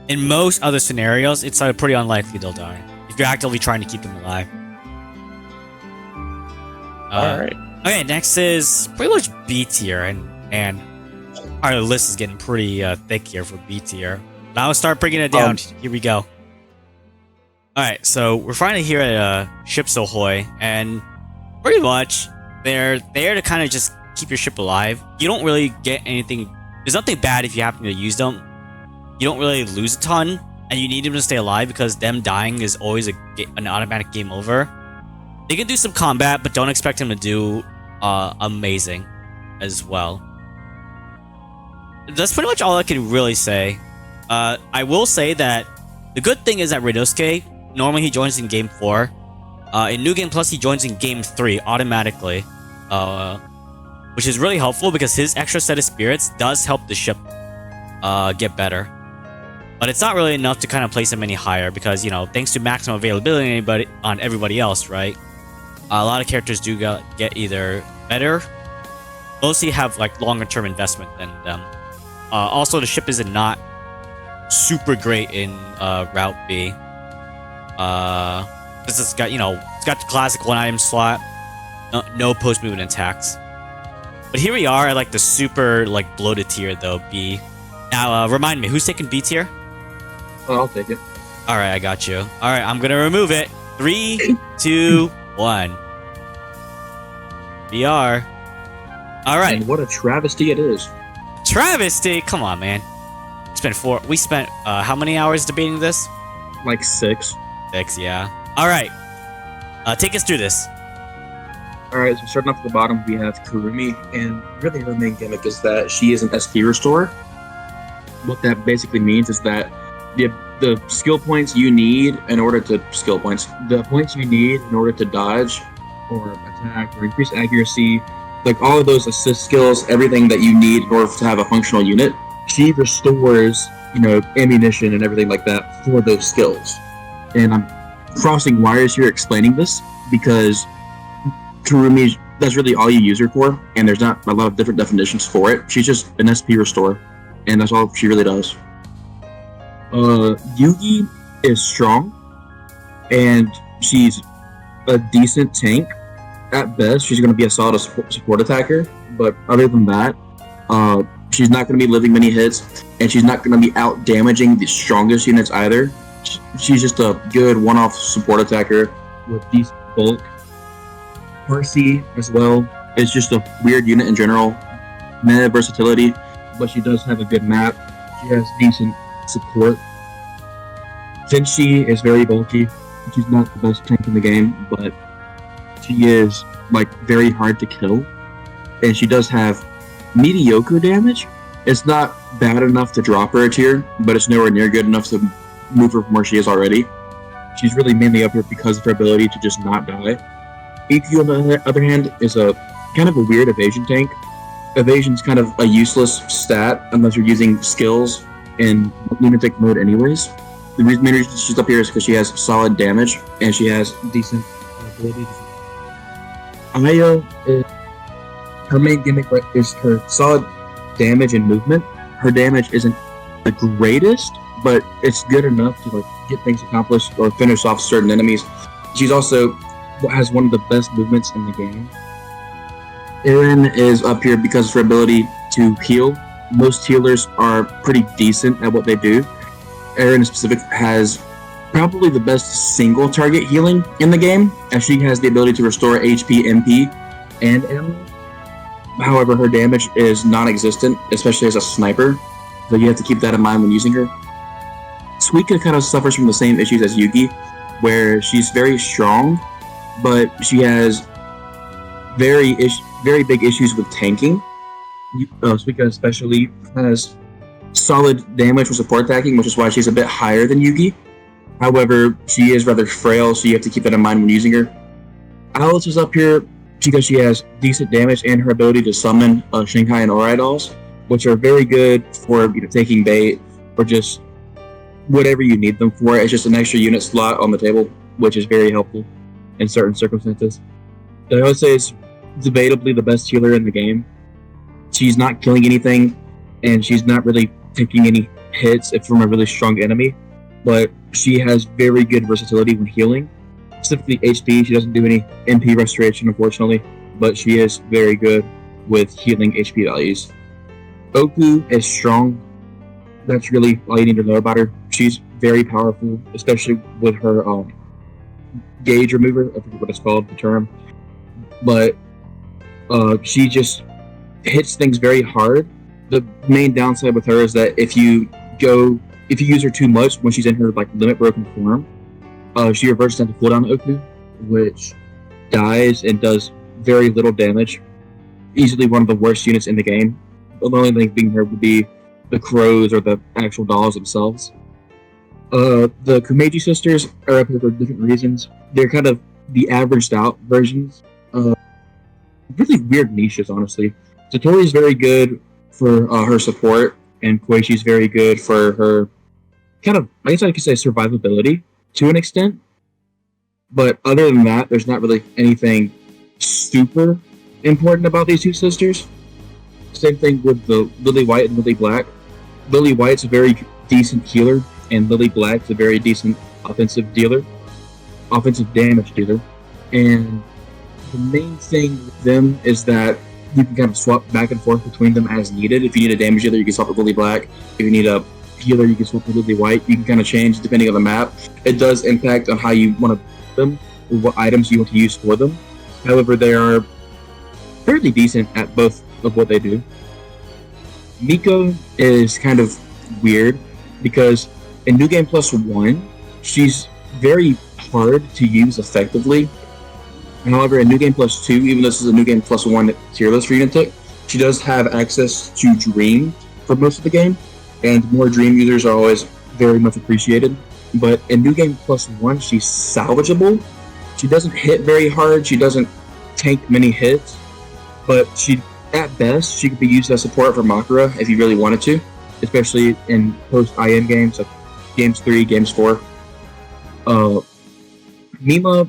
in most other scenarios, it's pretty unlikely they'll die if you're actively trying to keep them alive. Alright. Okay, next is pretty much B tier, and our list is getting pretty thick here for B tier. Now let's start bringing it down. Here we go. Alright, so we're finally here at Ships Ahoy, and pretty much they're there to kind of just keep your ship alive. You don't really get anything. There's nothing bad if you happen to use them. You don't really lose a ton, and you need them to stay alive because them dying is always an automatic game over. They can do some combat, but don't expect them to do amazing as well. That's pretty much all I can really say. I will say that the good thing is that Rinosuke, normally he joins in Game 4. In New Game Plus, he joins in Game 3 automatically. Which is really helpful because his extra set of spirits does help the ship get better. But it's not really enough to kind of place him any higher because, you know, thanks to maximum availability on everybody else, right? A lot of characters do get either better, mostly have like longer term investment than them. Also, the ship is not super great in Route B. This has got, it's got the classic one item slot, no post movement attacks. But here we are at like the super like bloated tier though, B. Now, remind me, who's taking B tier? Oh, I'll take it. All right, I got you. All right, I'm gonna remove it. 3, 2, 1. VR. All right, And what a travesty it is. travesty. Come on, man. We spent how many hours debating this? Like 6. 6, yeah. All right. Take us through this. Alright, so starting off at the bottom, we have Kurumi, and really her main gimmick is that she is an SP restorer. What that basically means is that the skill points you need in order to the points you need in order to dodge or attack or increase accuracy, like all of those assist skills, everything that you need in order to have a functional unit, she restores, ammunition and everything like that for those skills. And I'm crossing wires here explaining this because Kurumi's that's really all you use her for, and there's not a lot of different definitions for it. She's just an SP restore, and that's all she really does. Yugi is strong, and she's a decent tank. At best, she's going to be a solid support attacker, but other than that, she's not going to be living many hits, and she's not going to be out damaging the strongest units either. She's just a good one-off support attacker with decent bulk. Percy as well is just a weird unit in general. Meta versatility, but she does have a good map. She has decent support. Tenshi is very bulky. She's not the best tank in the game, but she is like very hard to kill. And she does have mediocre damage. It's not bad enough to drop her a tier, but it's nowhere near good enough to move her from where she is already. She's really mainly up here because of her ability to just not die. EQ, on the other hand, is a kind of a weird evasion tank. Evasion's kind of a useless stat unless you're using skills in Lunatic mode anyways. The main reason she's up here is because she has solid damage, and she has decent ability. Ayo, her main gimmick is her solid damage and movement. Her damage isn't the greatest, but it's good enough to like get things accomplished or finish off certain enemies. She's also has one of the best movements in the game. Eren is up here because of her ability to heal. Most healers are pretty decent at what they do. Eren in specific has probably the best single target healing in the game, as she has the ability to restore HP, MP, and ammo. However, her damage is non-existent, especially as a sniper, so you have to keep that in mind when using her. Suika kind of suffers from the same issues as Yugi, where she's very strong, but she has very big issues with tanking. Suika especially has solid damage for support attacking, which is why she's a bit higher than Yugi. However, she is rather frail, so you have to keep that in mind when using her. Alice is up here because she has decent damage and her ability to summon Shanghai and Ori dolls, which are very good for taking bait or just whatever you need them for. It's just an extra unit slot on the table, which is very helpful in certain circumstances. I would say it's debatably the best healer in the game. She's not killing anything, and she's not really taking any hits from a really strong enemy, but she has very good versatility when healing. Specifically HP, she doesn't do any MP restoration, unfortunately, but she is very good with healing HP values. Oku is strong. That's really all you need to know about her. She's very powerful, especially with her gauge remover. I forget what it's called, the term. But she just hits things very hard. The main downside with her is that if you use her too much when she's in her like limit broken form, she reverses into cooldown Oku, which dies and does very little damage. Easily one of the worst units in the game. The only thing being her would be the crows or the actual dolls themselves. The Kumeiji sisters are up here for different reasons. They're kind of the averaged out versions. Really weird niches, honestly. Satori's very good for her support, and Koishi's very good for her kind of, I guess I could say, survivability to an extent. But other than that, there's not really anything super important about these two sisters. Same thing with the Lily White and Lily Black. Lily White's a very decent healer, and Lily Black's a very decent offensive damage dealer. And the main thing with them is that you can kind of swap back and forth between them as needed. If you need a damage dealer, you can swap with Lily Black. If you need a healer, you can swap with Lily White. You can kind of change depending on the map. It does impact on how you want to build them, or what items you want to use for them. However, they are fairly decent at both of what they do. Miko is kind of weird because in New Game Plus 1, she's very hard to use effectively. However, in New Game Plus 2, even though this is a New Game Plus 1 tier list for Lunatic, she does have access to Dream for most of the game, and more Dream users are always very much appreciated. But in New Game Plus 1, she's salvageable. She doesn't hit very hard, she doesn't tank many hits, but at best, she could be used as support for Makara if you really wanted to, especially in post-IM games, like Games 3, Games 4. Mima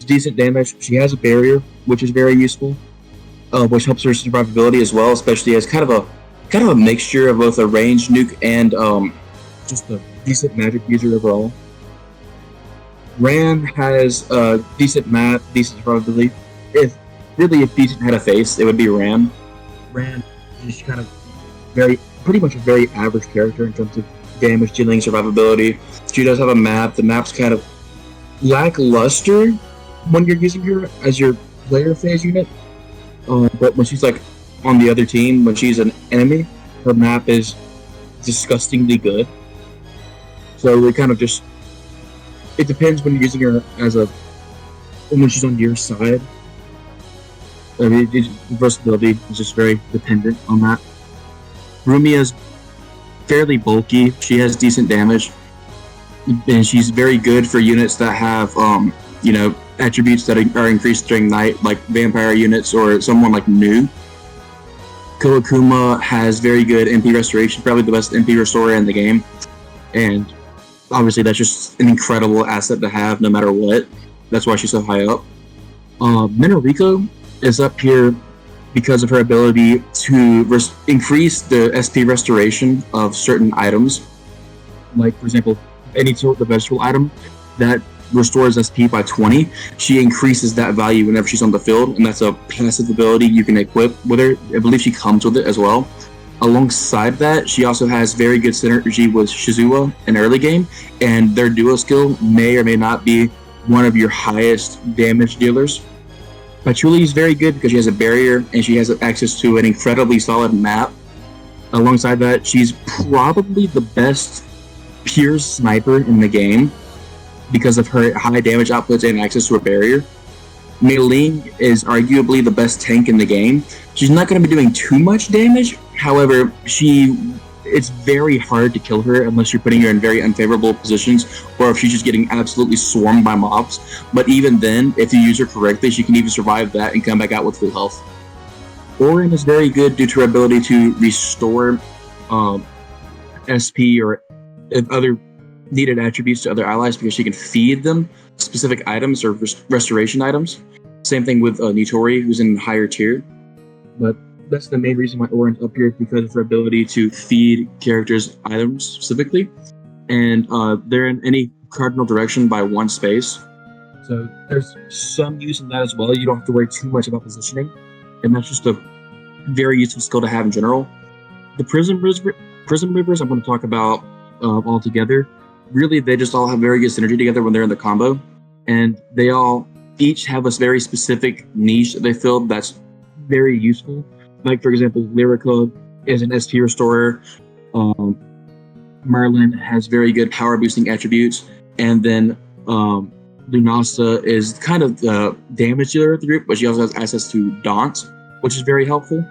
decent damage. She has a barrier, which is very useful, which helps her survivability as well, especially as kind of a mixture of both a ranged nuke and just a decent magic user overall. Ran has a decent map, decent survivability. If decent had a face, it would be Ran. Ran is kind of pretty much a very average character in terms of damage dealing, survivability. She does have a map. The map's kind of lackluster when you're using her as your player phase unit. But when she's like on the other team, when she's an enemy, her map is disgustingly good. So it kind of just it depends when you're using her when she's on your side. I mean, versatility is just very dependent on that. Rumia's fairly bulky. She has decent damage, and she's very good for units that have attributes that are increased during night, like vampire units or someone like Nu. Koakuma has very good MP restoration, probably the best MP restorer in the game, and obviously that's just an incredible asset to have no matter what. That's why she's so high up. Minoriko is up here because of her ability to increase the SP restoration of certain items. Like, for example, any sort of vegetable item that restores SP by 20, she increases that value whenever she's on the field, and that's a passive ability you can equip with her. I believe she comes with it as well. Alongside that, she also has very good synergy with Shizuo in early game, and their duo skill may or may not be one of your highest damage dealers. Patchouli is very good because she has a barrier and she has access to an incredibly solid map. Alongside that, she's probably the best pure sniper in the game because of her high damage outputs and access to a barrier. Mei Ling is arguably the best tank in the game. She's not going to be doing too much damage. However, it's very hard to kill her unless you're putting her in very unfavorable positions or if she's just getting absolutely swarmed by mobs. But even then, if you use her correctly, she can even survive that and come back out with full health. Orin is very good due to her ability to restore SP or other needed attributes to other allies because she can feed them specific items or restoration items. Same thing with Nitori, who's in higher tier. But that's the main reason why Orin's up here, because of her ability to feed characters items specifically. And they're in any cardinal direction by one space. So there's some use in that as well. You don't have to worry too much about positioning. And that's just a very useful skill to have in general. The Prism Movers I'm going to talk about all together. Really, they just all have very good synergy together when they're in the combo. And they all each have a very specific niche that they fill that's very useful. Like, for example, Lyrica is an SP restorer. Merlin has very good power boosting attributes. And then Lunasa is kind of the damage dealer of the group, but she also has access to Daunt, which is very helpful.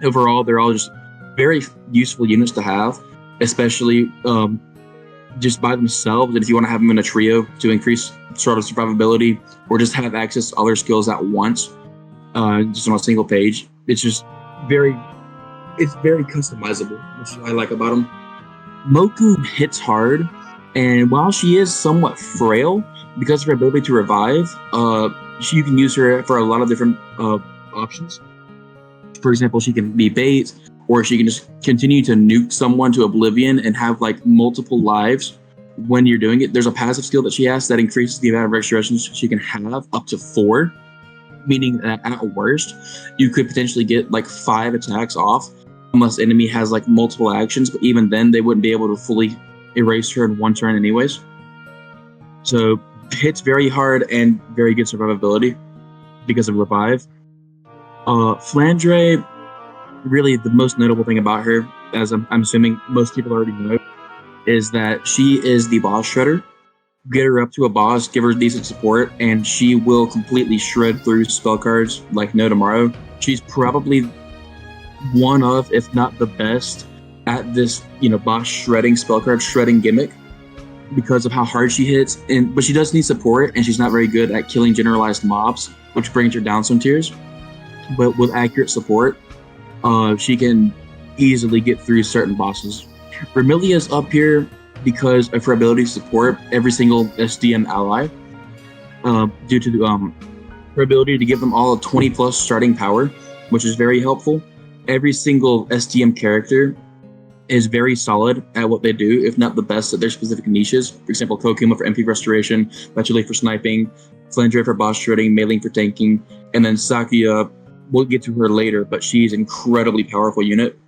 Overall, they're all just very useful units to have, especially just by themselves. And if you want to have them in a trio to increase sort of survivability or just have access to other skills at once, just on a single page, it's very customizable, which I like about them. Moku hits hard, and while she is somewhat frail because of her ability to revive, you can use her for a lot of different options. For example, she can be bait, or she can just continue to nuke someone to oblivion and have like multiple lives when you're doing it. There's a passive skill that she has that increases the amount of restorations she can have up to 4, meaning that at worst, you could potentially get like 5 attacks off unless the enemy has like multiple actions, but even then they wouldn't be able to fully erase her in one turn anyways. So hits very hard and very good survivability because of revive. Flandre, really the most notable thing about her, as I'm assuming most people already know, is that she is the boss shredder. Get her up to a boss, give her decent support, and she will completely shred through spell cards like no tomorrow. She's probably one of, if not the best, at this, boss shredding, spell card shredding gimmick because of how hard she hits. But she does need support, and she's not very good at killing generalized mobs, which brings her down some tiers. But with accurate support, she can easily get through certain bosses. Vermilia's up here because of her ability to support every single SDM ally. due to her ability to give them all a 20 plus starting power, which is very helpful. Every single STM character is very solid at what they do, if not the best at their specific niches. For example, Kokuma for MP restoration, Bachuli for sniping, Flanger for boss shredding, Mei Ling for tanking, and then Sakuya, we'll get to her later, but she's an incredibly powerful unit.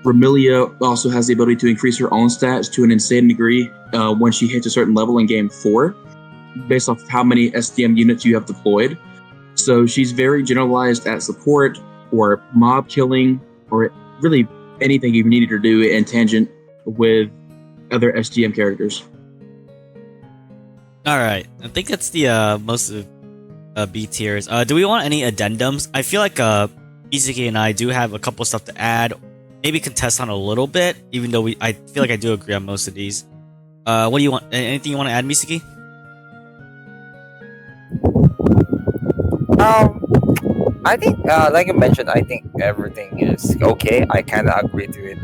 Ramilia also has the ability to increase her own stats to an insane degree when she hits a certain level in game 4, based off how many STM units you have deployed. So she's very generalized at support or mob killing or really anything you needed her to do in tangent with other STM characters. All right, I think that's the most of B tiers. Do we want any addendums? I feel like Izuki and I do have a couple stuff to add, maybe contest on a little bit, even though I feel like I do agree on most of these. What do you want? Anything you want to add, Misaki? I think, like you mentioned, I think everything is okay. I kind of agree to it.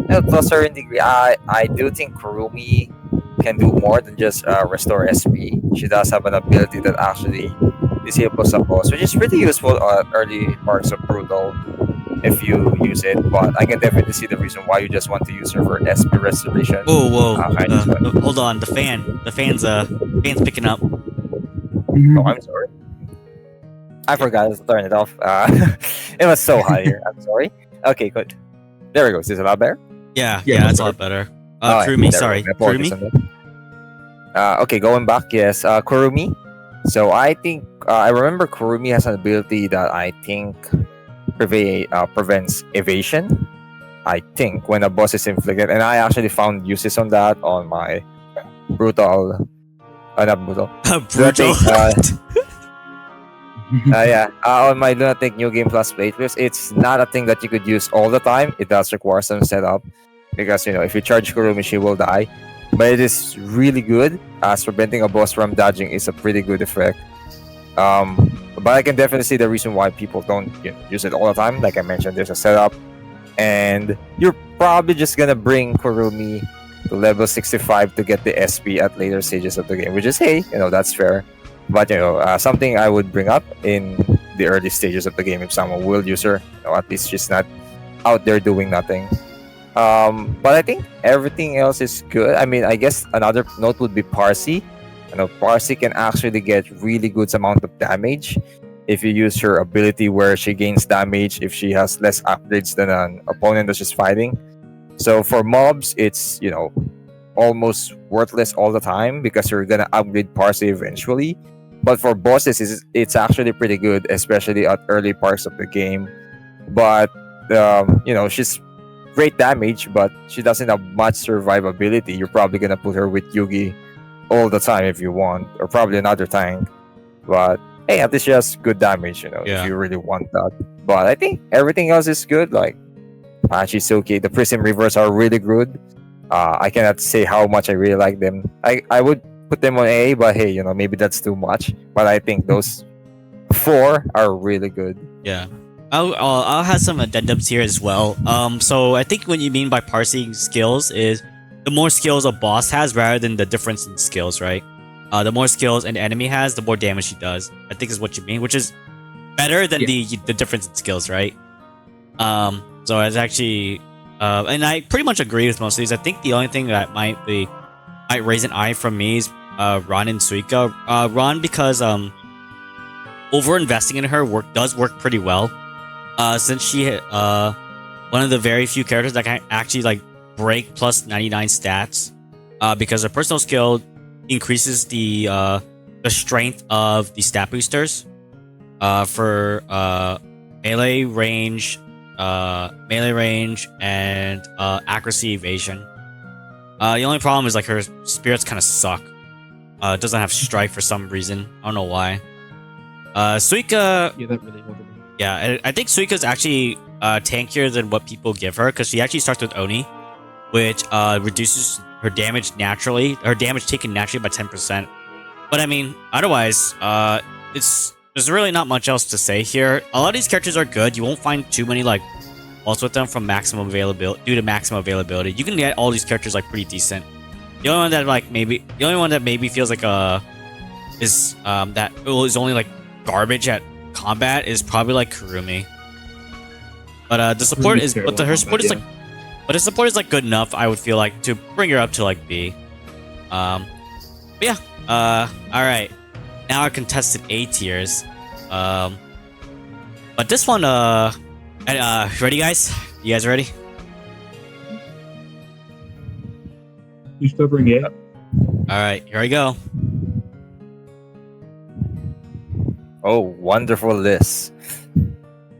To a certain degree, I do think Kurumi can do more than just restore SP. She does have an ability that actually disables a boss, which is pretty useful at early parts of Brutal if you use it. But I can definitely see the reason why you just want to use her for SP restoration. Whoa! Kind of Hold on, the fan's picking up. Oh, I'm sorry. I forgot to turn it off. It was so high here. I'm sorry. Okay, good. There we go. Is this a lot better? Yeah, that's a lot better. Kurumi, sorry. Kurumi? Okay, going back, yes. Kurumi. So I think, I remember Kurumi has an ability that I think prevents evasion. I think when a boss is inflicted, and I actually found uses on that on my brutal. Not brutal. Brutal. On my Lunatic New Game Plus playthroughs, it's not a thing that you could use all the time. It does require some setup because, if you charge Kurumi, she will die. But it is really good, as preventing a boss from dodging is a pretty good effect. But I can definitely see the reason why people don't use it all the time. Like I mentioned, there's a setup, and you're probably just gonna bring Kurumi to level 65 to get the SP at later stages of the game, which is, hey, that's fair. But something I would bring up in the early stages of the game, if someone will use her, at least she's not out there doing nothing. But I think everything else is good. I mean, I guess another note would be Parsi. Parsi can actually get really good amount of damage if you use her ability where she gains damage if she has less upgrades than an opponent that she's fighting. So for mobs, it's almost worthless all the time because you're gonna upgrade Parsi eventually. But for bosses, it's actually pretty good, especially at early parts of the game. But she's great damage, but she doesn't have much survivability. You're probably gonna put her with Yugi all the time if you want, or probably another tank. But hey, at least she has good damage, if you really want that. But I think everything else is good. Like Hachizuki, the Prism Reverse are really good. I cannot say how much I really like them. I would put them on A, but hey, maybe that's too much. But I think those 4 are really good. Yeah. I'll have some addendums here as well. So I think what you mean by parsing skills is the more skills a boss has rather than the difference in skills, right? The more skills an enemy has, the more damage he does. I think is what you mean, which is better than the difference in skills, right? So it's actually, and I pretty much agree with most of these. I think the only thing that might raise an eye from me is Ron and Suika. Ron, because over investing in her does work pretty well. Since she one of the very few characters that can actually break plus 99 stats, because her personal skill increases the strength of the stat boosters for melee range, and accuracy evasion. The only problem is her spirits kind of suck. It doesn't have strike for some reason. I don't know why. Suika. Yeah, that really helped. Yeah, I think Suika's actually tankier than what people give her because she actually starts with Oni, which reduces her damage naturally, her damage taken naturally by 10%. But I mean, otherwise, there's really not much else to say here. A lot of these characters are good. You won't find too many faults with them from maximum availability due to maximum availability. You can get all these characters pretty decent. The only one that maybe feels like a that is only like garbage at combat is probably like Kurumi. But the support Kurumi's is, terrible but her at support is combat, like, but his support is like good enough. I would feel like to bring her up to like B. But yeah. All right. Now our contested A tiers. But this one, ready, guys? You guys ready? Who's covering it? All right, here I go. Oh, wonderful list.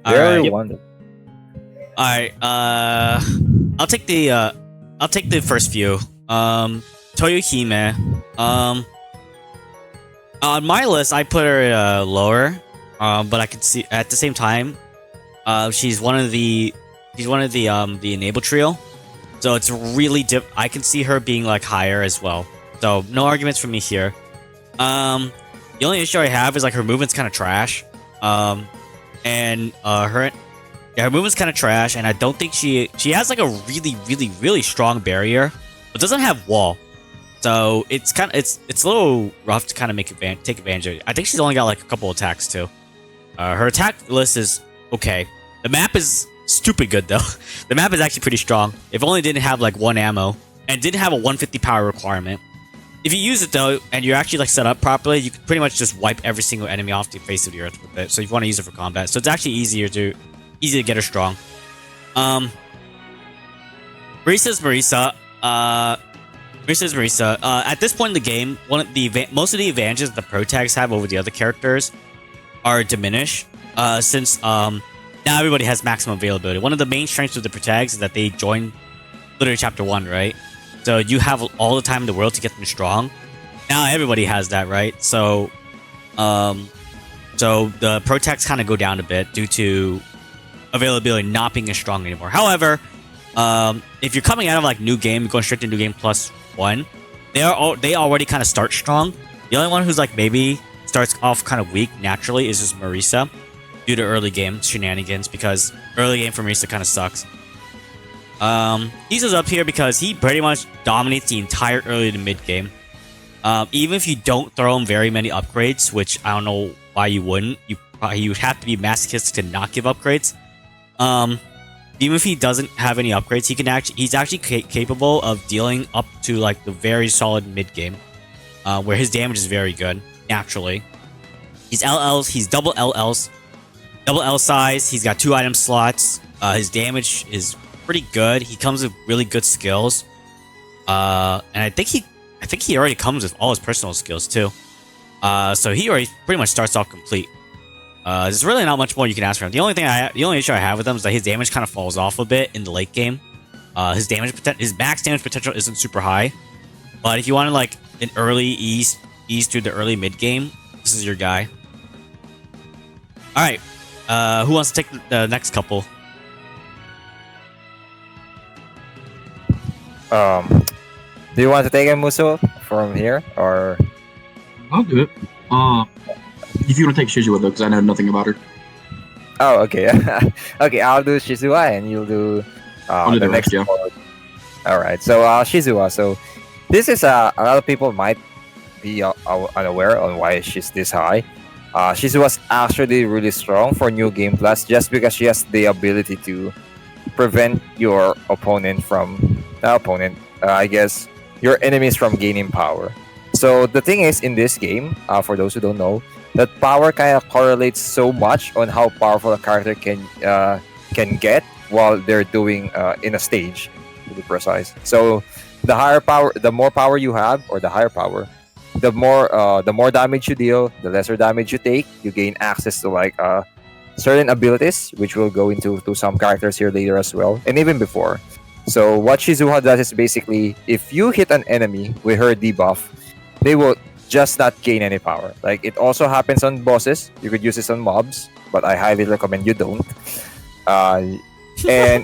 All Very right. wonderful. All right. I'll take the first few. Toyohime. On my list, I put her lower. But I can see at the same time, she's one of the enable trio. So it's really I can see her being like higher as well. So no arguments from me here. The only issue I have is like her movement's kind of trash. And her movement's kind of trash, and I don't think she has like a really strong barrier, but doesn't have wall. So it's a little rough to kind of take advantage of it. I think she's only got like a couple attacks too. Her attack list is okay. The map is stupid good though. The map is actually pretty strong. If only it didn't have like 1 ammo and didn't have a 150 power requirement. If you use it though, and you're actually like set up properly, you can pretty much just wipe every single enemy off the face of the earth with it. So if you want to use it for combat, so it's actually easy to get her strong. Marisa's Marisa. Marisa's Marisa. At this point in the game, most of the advantages the pro tags have over the other characters are diminished. Since now everybody has maximum availability. One of the main strengths of the pro tags is that they join literally chapter 1, right? So you have all the time in the world to get them strong. Now everybody has that, right? So, so the pro tags kind of go down a bit due to availability not being as strong anymore. However, if you're coming out of like new game, going straight to new game +1, they already kind of start strong. The only one who's like maybe starts off kind of weak naturally is just Marisa due to early game shenanigans, because early game for Marisa kind of sucks. He's up here because he pretty much dominates the entire early to mid game. Even if you don't throw him very many upgrades, which I don't know why you wouldn't. You would have to be masochistic to not give upgrades. Even if he doesn't have any upgrades, he's actually capable of dealing up to like the very solid mid game, where his damage is very good naturally. He's double L size. He's got 2 item slots. His damage is pretty good. He comes with really good skills, and I think he already comes with all his personal skills too. So he already pretty much starts off complete. There's really not much more you can ask for him. The only issue I have with him is that his damage kind of falls off a bit in the late game. His max damage potential isn't super high, but if you want to like an early ease through the early mid game, this is your guy. All right, who wants to take the next couple? Do you want to take a Musou from here, or? I'll do it. If you want to take Shizuo though, because I know nothing about her. Oh, okay. Okay, I'll do Shizuo and you'll do I'll do the the next rest, one. All right. So Shizuo. So this is a lot of people might be unaware on why she's this high. Shizuo's actually really strong for New Game Plus just because she has the ability to prevent your opponent from I guess your enemies from gaining power. So the thing is, in this game, for those who don't know, that power kind of correlates so much on how powerful a character can get while they're doing in a stage, to be precise. So the higher power, the more power you have, or the higher power, the more damage you deal, the lesser damage you take. You gain access to like certain abilities, which we'll go into some characters here later as well, and even before. So what Shizuha does is basically, if you hit an enemy with her debuff, they will just not gain any power. Like, it also happens on bosses. You could use this on mobs, but I highly recommend you don't. And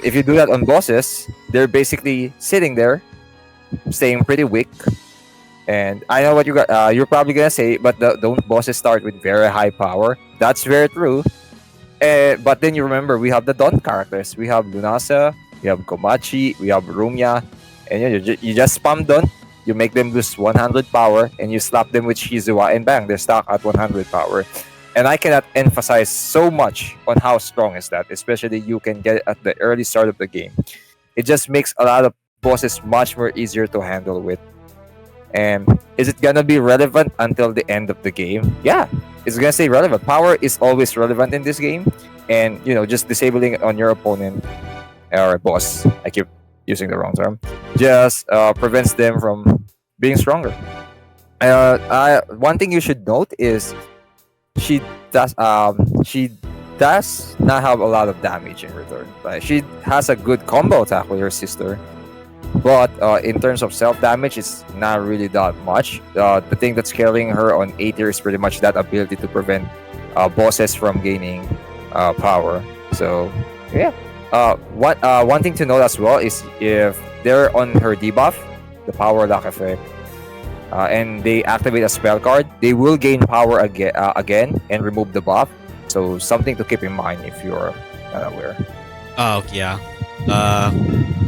if you do that on bosses, they're basically sitting there, staying pretty weak. And I know what you're probably gonna say, but don't bosses start with very high power? That's very true. But then you remember, we have the Dawn characters. We have Lunasa, we have Komachi, we have Rumya, and you just spam Dawn. you make them lose 100 power, and you slap them with Shizua, and bang, they're stuck at 100 power. And I cannot emphasize so much on how strong is that, especially you can get it at the early start of the game. It just makes a lot of bosses much more easier to handle with. And is it gonna be relevant until the end of the game? Yeah, it's gonna stay relevant. Power is always relevant in this game, and just disabling it on your opponent or boss. I keep using the wrong term. Just prevents them from being stronger. One thing you should note is she she does not have a lot of damage in return. Like, she has a good combo attack with her sister, but in terms of self damage, it's not really that much. The thing that's killing her on A tier is pretty much that ability to prevent bosses from gaining power. So yeah. One thing to note as well is if they're on her debuff, the power lock effect, and they activate a spell card, they will gain power again and remove the buff. So something to keep in mind if you're not aware. Oh yeah,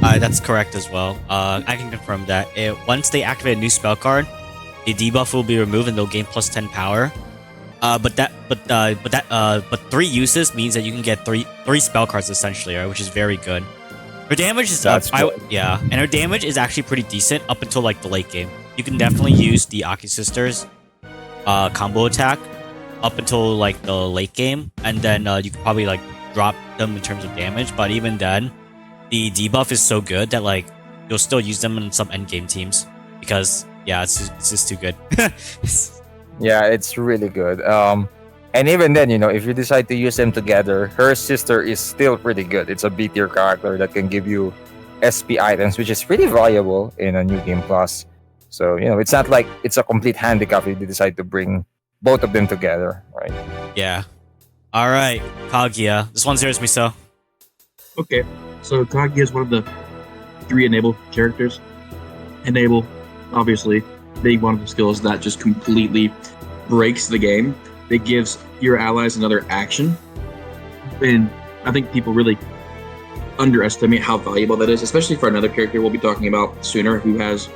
that's correct as well. I can confirm that once they activate a new spell card, the debuff will be removed and they'll gain plus 10 power. But 3 uses means that you can get three spell cards essentially, right? Which is very good. Her damage is and her damage is actually pretty decent up until like the late game. You can definitely use the Aki sisters combo attack up until like the late game, and then you can probably like drop them in terms of damage. But even then, the debuff is so good that like you'll still use them in some end game teams because it's just too good. Yeah, it's really good. And even then, if you decide to use them together, her sister is still pretty good. It's a B tier character that can give you SP items, which is pretty valuable in a new game plus. So, it's not like it's a complete handicap if you decide to bring both of them together, right? Yeah. All right, Kaguya. This one's yours, Miso. Okay, so Kaguya is one of the 3 enable characters. Enable, obviously, being one of the skills that just completely breaks the game. It gives your allies another action. And I think people really underestimate how valuable that is, especially for another character we'll be talking about sooner who has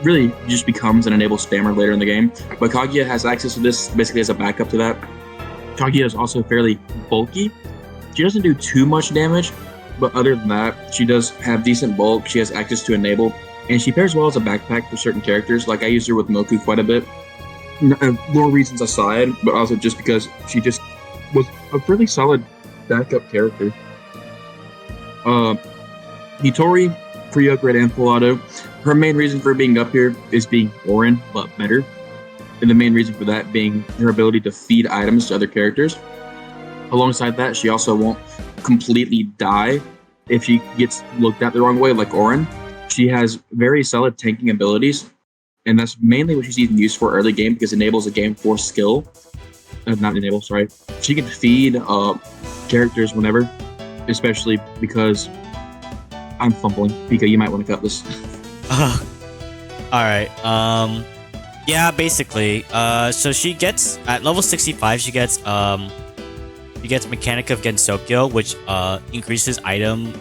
really just becomes an enable spammer later in the game. But Kaguya has access to this basically as a backup to that. Kaguya is also fairly bulky. She doesn't do too much damage, but other than that, she does have decent bulk. She has access to enable, and she pairs well as a backpack for certain characters. Like I used her with Moku quite a bit. More reasons aside, but also just because she just was a really solid backup character. Hitori, pre-upgrade, and full auto. Her main reason for being up here is being Orin, but better. And the main reason for that being her ability to feed items to other characters. Alongside that, she also won't completely die if she gets looked at the wrong way, like Orin. She has very solid tanking abilities, and that's mainly what she's even used for early game because it enables a game force skill. Not enable, sorry. She can feed characters whenever, especially because I'm fumbling. Pika, you might want to cut this. Alright, yeah, basically, so she gets, at level 65, she gets Mechanic of Gensokyo, which, increases item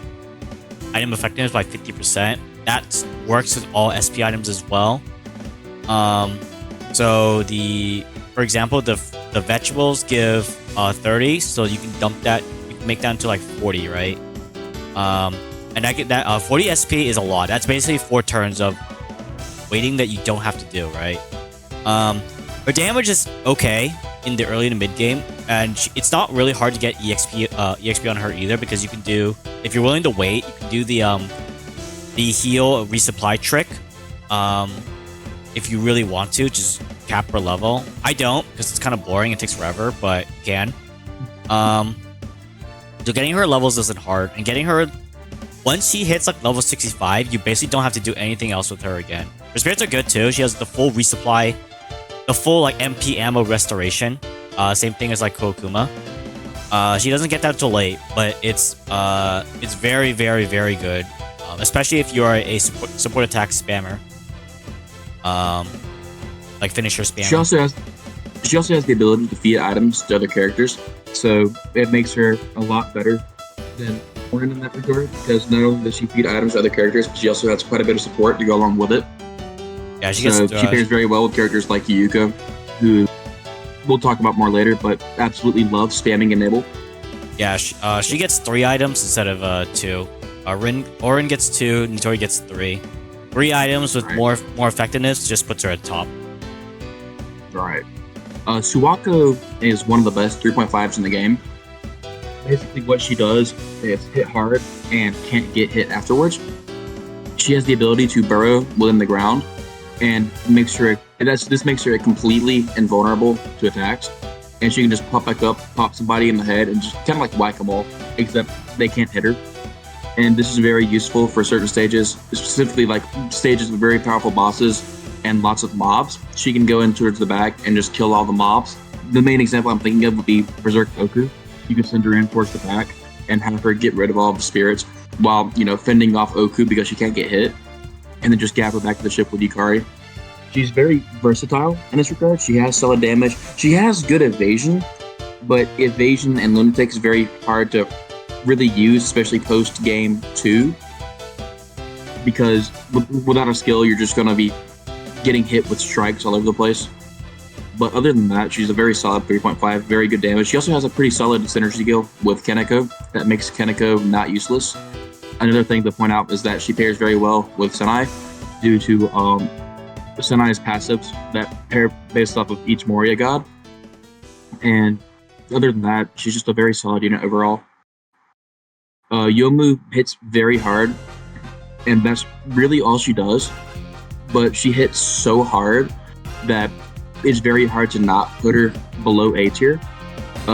effectiveness by 50%. That works with all SP items as well. So for example, the vegetables give, 30, so you can dump that, you can make that into like 40, right? And I get that 40 SP is a lot. That's basically 4 turns of waiting that you don't have to do, right? Her damage is okay in the early to mid game, and it's not really hard to get EXP on her either because you can do, if you're willing to wait, you can do the heal resupply trick. If you really want to, just cap per level. I don't because it's kind of boring. It takes forever, but you can. So getting her levels isn't hard, and getting her. Once she hits like level 65, you basically don't have to do anything else with her again. Her spirits are good too. She has the full resupply, the full like MP ammo restoration. Same thing as like Kokuma. She doesn't get that till late, but it's very, very, very good. Especially if you are a support attack spammer. Like finisher spammer. She also has the ability to feed items to other characters, so it makes her a lot better than Orin in that regard, because not only does she feed items to other characters, but she also has quite a bit of support to go along with it. Yeah, she So gets. she pairs very well with characters like Yuka, who we'll talk about more later, but absolutely love spamming enable. Yeah, she gets 3 items instead of 2. Orin gets 2, Nitori gets 3. 3 items with Right. more effectiveness just puts her at top. Right. Suwako is one of the best 3.5s in the game. Basically, what she does is hit hard and can't get hit afterwards. She has the ability to burrow within the ground and this makes her completely invulnerable to attacks. And she can just pop back up, pop somebody in the head, and just kind of like whack-a-mole, except they can't hit her. And this is very useful for certain stages, specifically like stages with very powerful bosses and lots of mobs. She can go in towards the back and just kill all the mobs. The main example I'm thinking of would be Berserk Oku. You can send her in towards the back and have her get rid of all the spirits while, fending off Oku because she can't get hit, and then just gap her back to the ship with Yukari. She's very versatile in this regard. She has solid damage. She has good evasion, but evasion and Lunatic is very hard to really use, especially post game 2, because without a skill, you're just going to be getting hit with strikes all over the place. But other than that, she's a very solid 3.5, very good damage. She also has a pretty solid synergy skill with Kaneko that makes Kaneko not useless. Another thing to point out is that she pairs very well with Senai due to Senai's passives that pair based off of each Moria god. And other than that, she's just a very solid unit overall. Yomu hits very hard, and that's really all she does. But she hits so hard that it's very hard to not put her below A tier.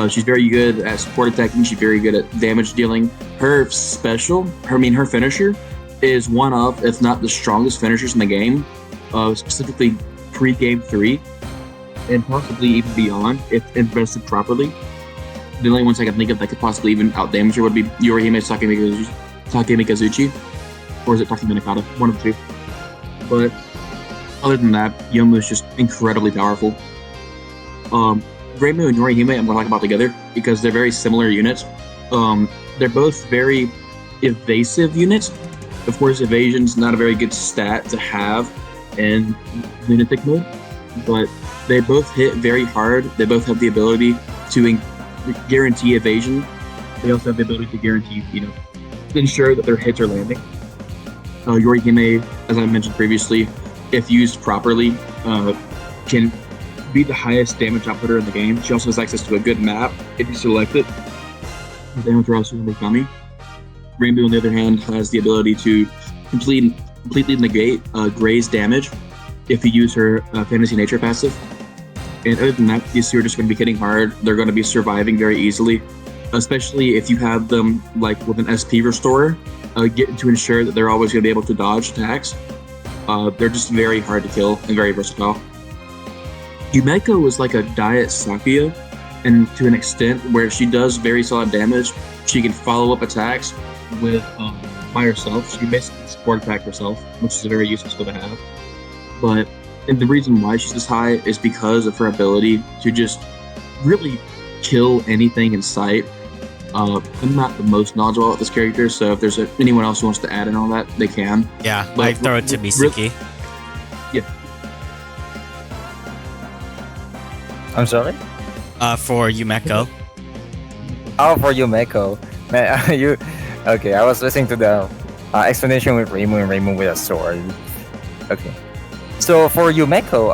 She's very good at support attacking. She's very good at damage dealing. Her finisher is one of, if not the strongest finishers in the game, specifically pre-game 3, and possibly even beyond if invested properly. The only ones I can think of that could possibly even outdamage her would be Yorihime Takemikazuchi, or is it Takeminakata? One of the two. But other than that, Yomu is just incredibly powerful. Reimu and Yorihime I'm going to talk about together because they're very similar units. They're both very evasive units. Of course, evasion's not a very good stat to have in Lunatic mode, but they both hit very hard. They both have the ability to guarantee evasion. They also have the ability to guarantee, ensure that their hits are landing. Yorihime, as I mentioned previously, if used properly, can be the highest damage outputter in the game. She also has access to a good map if you select it. Damage are also Mikami. Rainbow, on the other hand, has the ability to completely negate Gray's damage if you use her Fantasy Nature passive. And other than that, these two are just going to be hitting hard. They're going to be surviving very easily, especially if you have them like with an SP Restorer, to ensure that they're always going to be able to dodge attacks. They're just very hard to kill and very versatile. Yumeko is like a Diet Sakuya, and to an extent where she does very solid damage. She can follow up attacks with by herself. She can basically support attack herself, which is a very useful skill to have. And the reason why she's this high is because of her ability to just really kill anything in sight. I'm not the most knowledgeable about this character, so if there's anyone else who wants to add in on that, they can. Yeah, I throw it to Misaki. I'm sorry? For Yumeko. Oh, for Yumeko. Man, okay, I was listening to the explanation with Reimu and Reimu with a sword. Okay. So for Yumeko,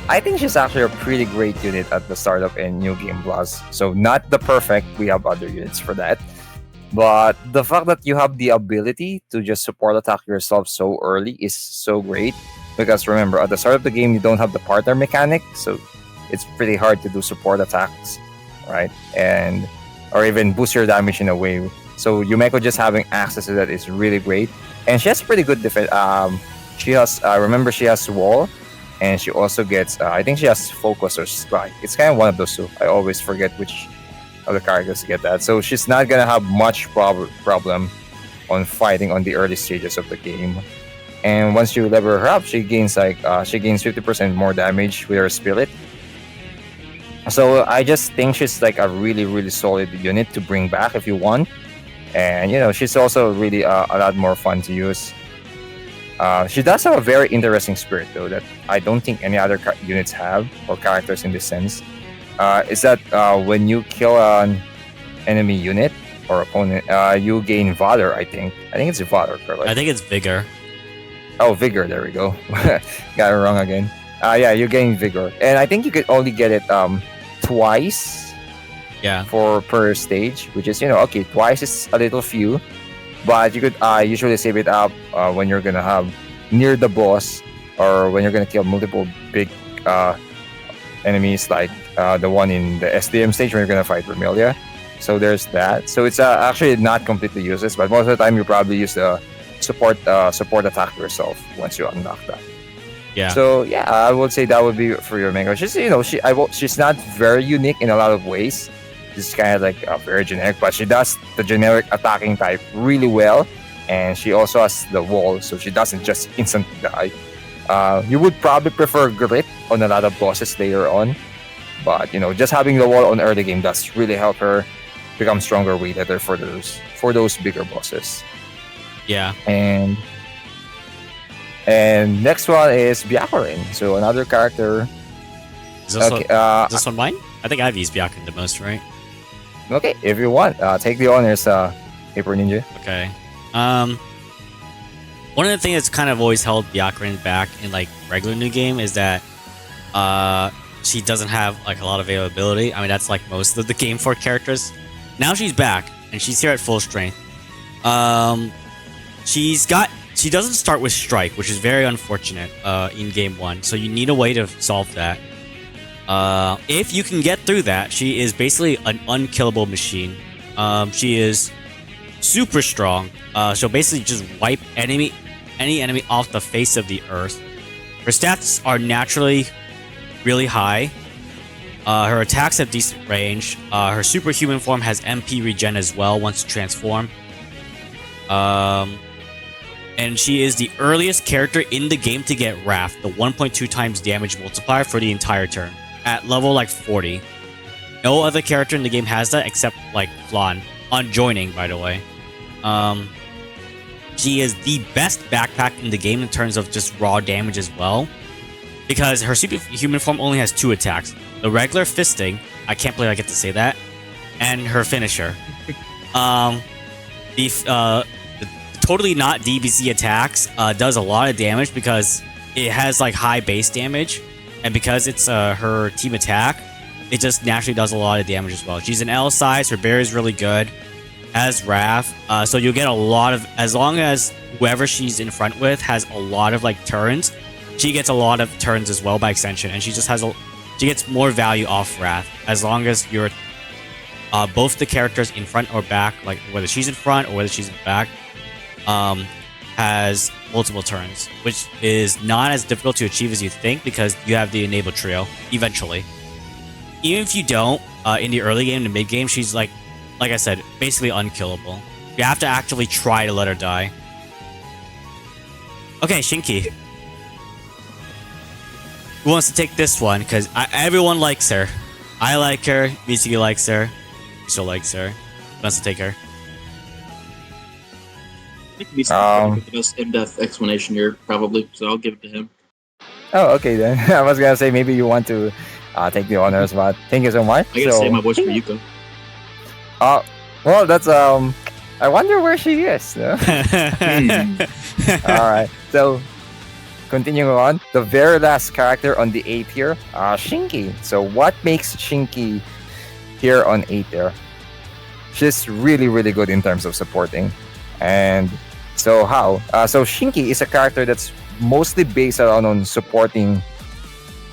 I think she's actually a pretty great unit at the startup and New Game Plus. So not the perfect, we have other units for that. But the fact that you have the ability to just support attack yourself so early is so great. Because remember, at the start of the game, you don't have the partner mechanic. So it's pretty hard to do support attacks, right? Or even boost your damage in a way. So Yumeko just having access to that is really great. And she has pretty good defense. She has, remember, she has wall, and she also gets, I think she has focus or strike. It's kind of one of those two. I always forget which of the characters get that. So she's not gonna have much problem on fighting on the early stages of the game. And once you level her up, she gains 50% more damage with her spirit. So I just think she's like a really, really solid unit to bring back if you want. And she's also really a lot more fun to use. She does have a very interesting spirit though that I don't think any other units have or characters in this sense. Is that when you kill an enemy unit or opponent, you gain valor. I think it's valor, correct? I think it's vigor. Oh, vigor. There we go. Got it wrong again. Yeah, you gain vigor, and I think you could only get it twice. Yeah. For per stage, which is okay. Twice is a little few, but you could usually save it up when you're gonna have near the boss or when you're gonna kill multiple big enemies like the one in the SDM stage when you're gonna fight Vermilia. So there's that. So it's actually not completely useless, but most of the time you probably use the support attack yourself once you unlock that. Yeah. So yeah, I would say that would be for your Mango. She's she's not very unique in a lot of ways. She's kind of like very generic, but she does the generic attacking type really well, and she also has the wall, so she doesn't just instantly die. You would probably prefer Grit on a lot of bosses later on, but just having the wall on early game does really help her become stronger way later for those bigger bosses. Yeah. And next one is Byakurin. So another character. Is this one mine? I think I've used Byakurin the most, right? Okay, if you want, take the honors, Paper Ninja. Okay. One of the things that's kind of always held Byakurin back in like regular new game is that she doesn't have like a lot of availability. I mean, that's like most of the game for characters. Now she's back and she's here at full strength. She doesn't start with strike, which is very unfortunate in game 1. So you need a way to solve that. If you can get through that, she is basically an unkillable machine. She is super strong. She'll basically just wipe any enemy off the face of the earth. Her stats are naturally really high. Her attacks have decent range. Her superhuman form has MP regen as well once transformed. And she is the earliest character in the game to get Wrath, the 1.2 times damage multiplier for the entire turn, at level like 40. No other character in the game has that except like Flan, on joining, by the way. She is the best backpack in the game in terms of just raw damage as well, because her superhuman form only has 2 attacks. The regular fisting, I can't believe I get to say that, and her finisher. The totally not DBZ attacks does a lot of damage because it has like high base damage, and because it's her team attack, it just naturally does a lot of damage as well. She's an L size, her barrier is really good, has Wrath, so you'll get a lot of, as long as whoever she's in front with has a lot of like turns, she gets a lot of turns as well by extension, and she just has she gets more value off Wrath as long as you're both the characters in front or back, like whether she's in front or whether she's in back, has multiple turns, which is not as difficult to achieve as you think because you have the enabled trio eventually. Even if you don't, in the early game, the mid game, she's like I said, basically unkillable. You have to actively try to let her die. Okay, Shinki. Who wants to take this one? Because everyone likes her. I like her. Mitsuki likes her. Still likes her. Who wants to take her? I think he's the best in-depth explanation here, probably. So I'll give it to him. Oh, okay then. I was gonna say maybe you want to take the honors, but thank you so much. I gotta save my voice for Yuko. Well, that's I wonder where she is. No? All right, so continuing on, the very last character on the 8 tier, Shinki. So what makes Shinki here on 8 tier? She's really, really good in terms of supporting. And so how? So Shinki is a character that's mostly based around on supporting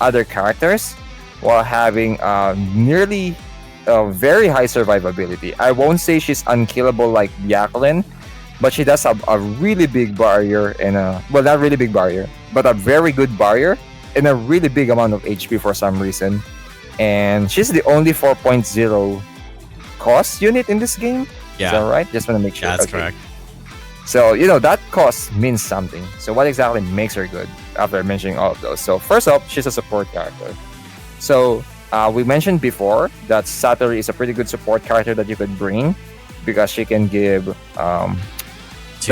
other characters while having nearly very high survivability. I won't say she's unkillable like Byakurin, but she does have a really big barrier and well, not really big barrier, but a very good barrier and a really big amount of HP for some reason. And she's the only 4.0 cost unit in this game. Yeah. Is that right? Just want to make sure. Yeah, that's okay. correct. So, that cost means something. So what exactly makes her good after mentioning all of those? So first up, she's a support character. So we mentioned before that Satori is a pretty good support character that you could bring because she can give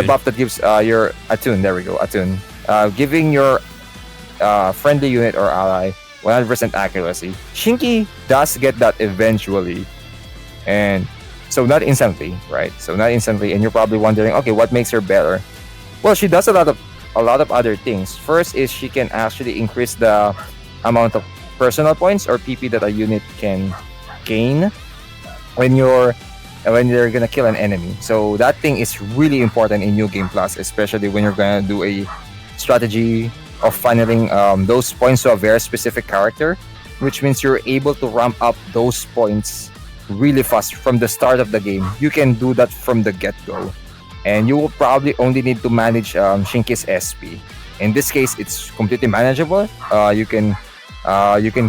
The buff that gives your attune. There we go, attune. Giving your friendly unit or ally 100% accuracy. Shinki does get that eventually, and so not instantly, right? So not instantly, and you're probably wondering, okay, what makes her better? Well, she does a lot of other things. First is she can actually increase the amount of personal points or PP that a unit can gain when you're gonna kill an enemy. So that thing is really important in New Game Plus, especially when you're gonna do a strategy of funneling those points to a very specific character, which means you're able to ramp up those points really fast from the start of the game. You can do that from the get-go, and you will probably only need to manage Shinki's SP. In this case, it's completely manageable. You can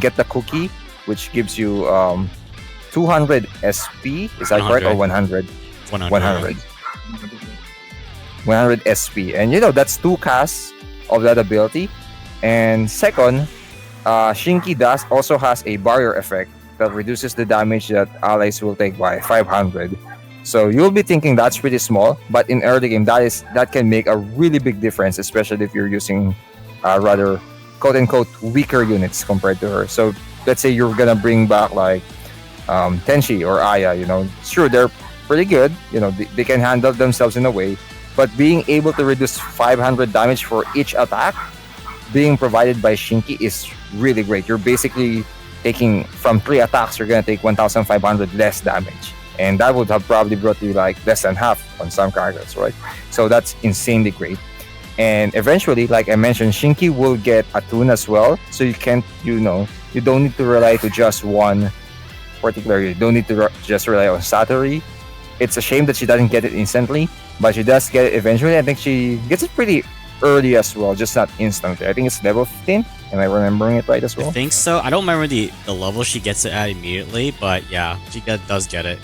get the cookie, which gives you 200 SP. Is that correct, or 100? 100. 100 SP, and that's 2 casts of that ability. And second, Shinki also has a barrier effect that reduces the damage that allies will take by 500. So you'll be thinking that's pretty small, but in early game that can make a really big difference, especially if you're using rather quote unquote weaker units compared to her. So let's say you're gonna bring back like Tenshi or Aya, sure, they're pretty good, they can handle themselves in a way, but being able to reduce 500 damage for each attack being provided by Shinki is really great. You're basically taking from 3 attacks, you're gonna take 1,500 less damage, and that would have probably brought you like less than half on some characters, right? So that's insanely great. And eventually, like I mentioned, Shinki will get attune as well, so you don't need to rely to just one particular. You don't need to just rely on Satori. It's a shame that she doesn't get it instantly, but she does get it eventually. I think she gets it pretty early as well, just not instantly. I think it's level 15. Am I remembering it right as well? I think so. I don't remember the level she gets it at immediately, but yeah, she does get it.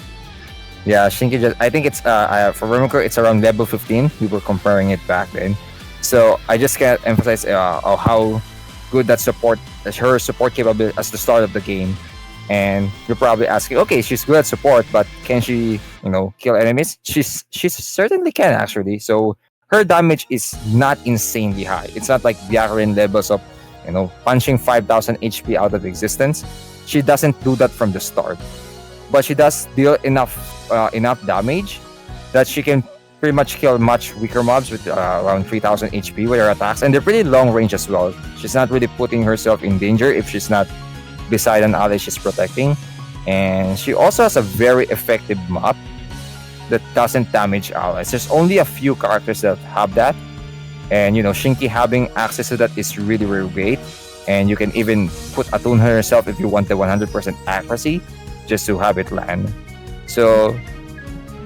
Yeah, Shinki I think it's for remember it's around level 15. We were comparing it back then. So I just can't emphasize how good her support capability at the start of the game. And you're probably asking, okay, she's good at support, but can she, kill enemies? She certainly can, actually. So her damage is not insanely high. It's not like Byakuren levels of, punching 5,000 HP out of existence. She doesn't do that from the start, but she does deal enough damage that she can pretty much kill much weaker mobs with around 3,000 HP with her attacks, and they're pretty long range as well. She's not really putting herself in danger if she's not beside an ally she's protecting. And she also has a very effective mop that doesn't damage allies. There's only a few characters that have that, and Shinki having access to that is really, really great. And you can even put attune her yourself if you want the 100% accuracy just to have it land. So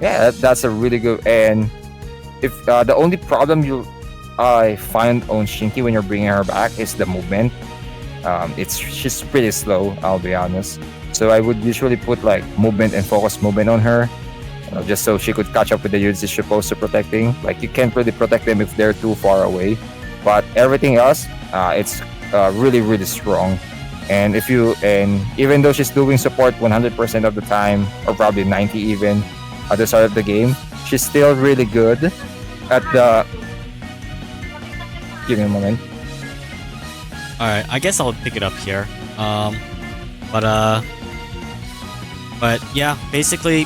yeah, that's a really good. And if the only problem I find on Shinki when you're bringing her back is the movement. She's pretty slow, I'll be honest. So I would usually put like movement and focus movement on her, just so she could catch up with the units she's supposed to protecting. Like you can't really protect them if they're too far away, but everything else, it's really, really strong. And even though she's doing support 100% of the time, or probably 90 even at the start of the game, she's still really good at the. Give me a moment. All right, I guess I'll pick it up here. But yeah, basically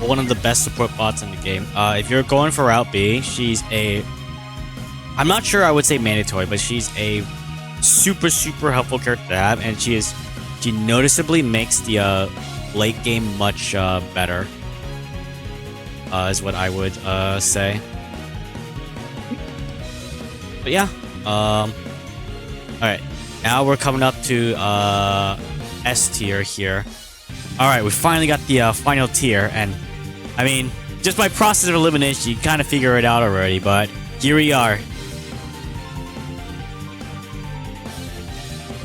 one of the best support bots in the game. If you're going for Route B, I'm not sure I would say mandatory, but she's a super, super helpful character to have, and she noticeably makes the late game much better. Is what I would say. But yeah, alright, now we're coming up to S tier here. Alright, we finally got the final tier, and I mean, just by process of elimination, you kind of figure it out already, but here we are.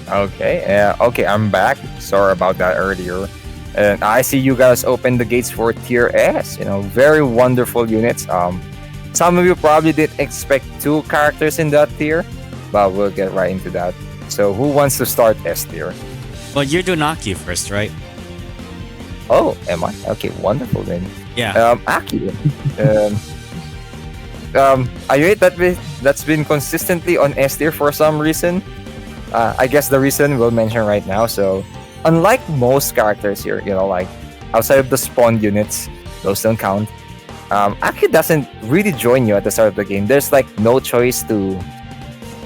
Okay, I'm back. Sorry about that earlier. And I see you guys open the gates for tier S. Very wonderful units. Some of you probably didn't expect 2 characters in that tier, but we'll get right into that. So who wants to start S tier? Well, you're doing Aki first, right? Oh, am I? Okay, wonderful then. Yeah. Aki. I rate that's been consistently on S tier for some reason. I guess the reason we'll mention right now. So, unlike most characters here, like outside of the spawn units, those don't count. Aki doesn't really join you at the start of the game. There's like no choice to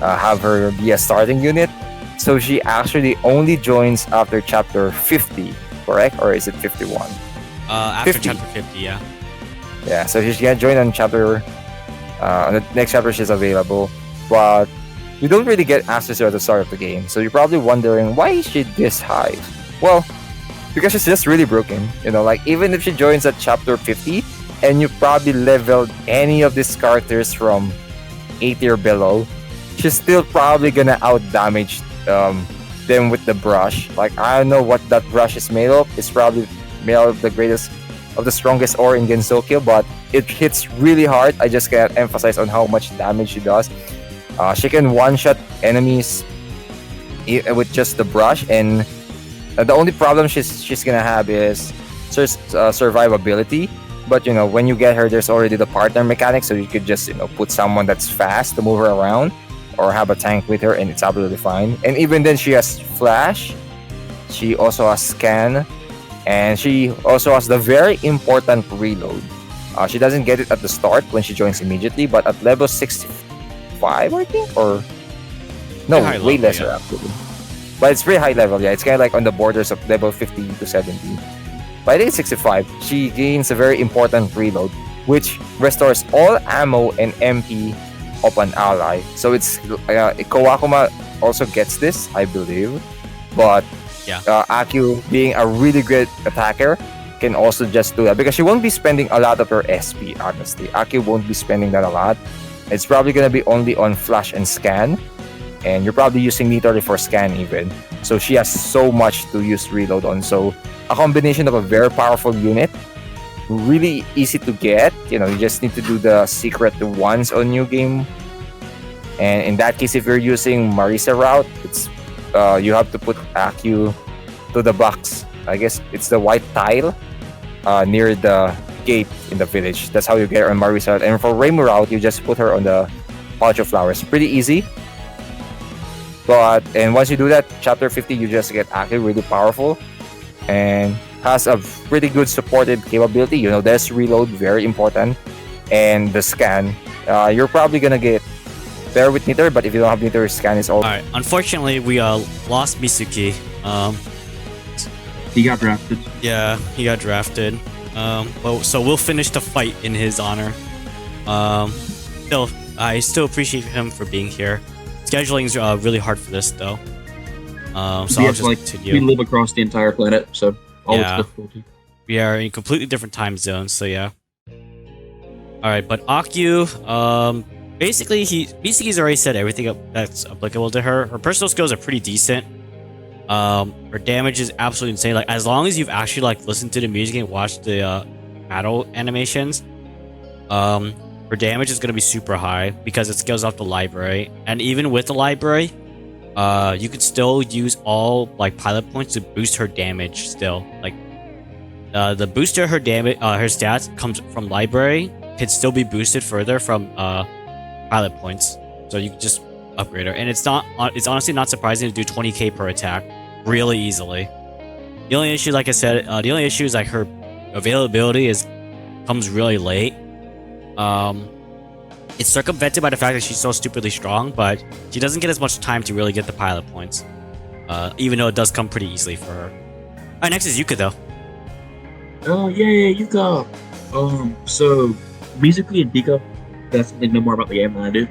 have her be a starting unit. So she actually only joins after chapter 50, correct? Or is it 51? After 50. chapter 50, yeah. Yeah, so she's gonna join on the next chapter she's available. But you don't really get access to her at the start of the game. So you're probably wondering, why is she this high? Well, because she's just really broken. Like even if she joins at chapter 50, and you probably leveled any of these characters from 80 or below, she's still probably gonna out damage them with the brush. Like, I don't know what that brush is made of. It's probably made out of the strongest ore in Gensokyo, but it hits really hard. I just can't emphasize on how much damage she does. She can one-shot enemies with just the brush, and the only problem she's gonna have is survivability. But when you get her, there's already the partner mechanic, so you could just put someone that's fast to move her around, or have a tank with her, and it's absolutely fine. And even then, she has flash. She also has scan, and she also has the very important reload. She doesn't get it at the start when she joins immediately, but at level 65, I think, or no, High way level, lesser yeah. actually. But it's pretty high level, yeah. It's kind of like on the borders of level 50 to 70. By day 65, she gains a very important reload, which restores all ammo and MP of an ally. So it's Kawakuma also gets this, I believe. But Yeah. Akyu, being a really great attacker, can also just do that because she won't be spending a lot of her SP, honestly. Akyu won't be spending that a lot. It's probably gonna be only on flash and scan, and you're probably using Nitori for scan even. So she has so much to use reload on. So a combination of a very powerful unit, really easy to get. You just need to do the secret once on new game. And in that case, if you're using Marisa route, it's you have to put Akyu to the box. I guess it's the white tile near the gate in the village. That's how you get her on Marisa route. And for Reimu route, you just put her on the pouch of flowers. Pretty easy. And once you do that, chapter 50, you just get Akyu, really powerful, and has a pretty good supported capability. There's reload, very important, and the scan. You're probably gonna get there with Nitori, but if you don't have Nitori, scan is all. Alright, unfortunately, we lost Mitsuki. He got drafted. Yeah, he got drafted. So we'll finish the fight in his honor. I still appreciate him for being here. Scheduling's really hard for this though. So I'll just continue. We live across the entire planet, so all Yeah. its difficulty. We are in completely different time zones, so yeah. Alright, but Akyu, basically Mitsuki's already said everything that's applicable to her. Her personal skills are pretty decent. Her damage is absolutely insane. Like, as long as you've actually listened to the music and watched the battle animations, her damage is gonna be super high because it scales off the library. And even with the library, you could still use all pilot points to boost her damage still. The booster her damage her stats comes from library could still be boosted further from pilot points. So you can just upgrade her. And it's honestly not surprising to do 20k per attack really easily. The only issue, like I said, is her availability comes really late. It's circumvented by the fact that she's so stupidly strong, but she doesn't get as much time to really get the pilot points. Even though it does come pretty easily for her. Alright, next is Yuka though. Oh yeah, Yuka. So musically and Dika definitely know more about the game than I do.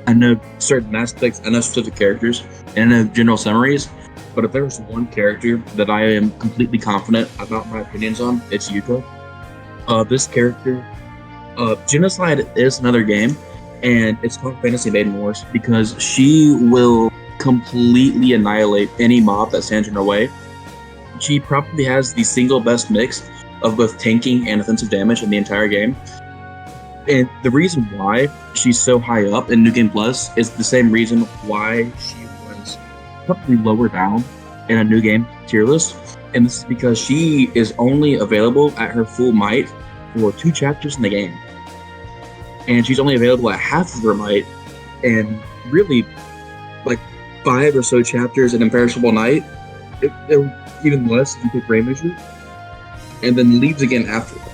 I know certain aspects, I know specific characters, and I know general summaries. But if there was one character that I am completely confident about my opinions on, it's Yuka. This character, Genocide is another game, and it's called Fantasy Maiden Wars because she will completely annihilate any mob that stands in her way. She probably has the single best mix of both tanking and offensive damage in the entire game. And the reason why she's so high up in New Game Plus is the same reason why she was probably lower down in a New Game tier list. And this is because she is only available at her full might for 2 chapters in the game. and she's only available at half of her might, and really, like 5 or so chapters in Imperishable Night, even less if you pick Rain Measure, and then leaves again after that.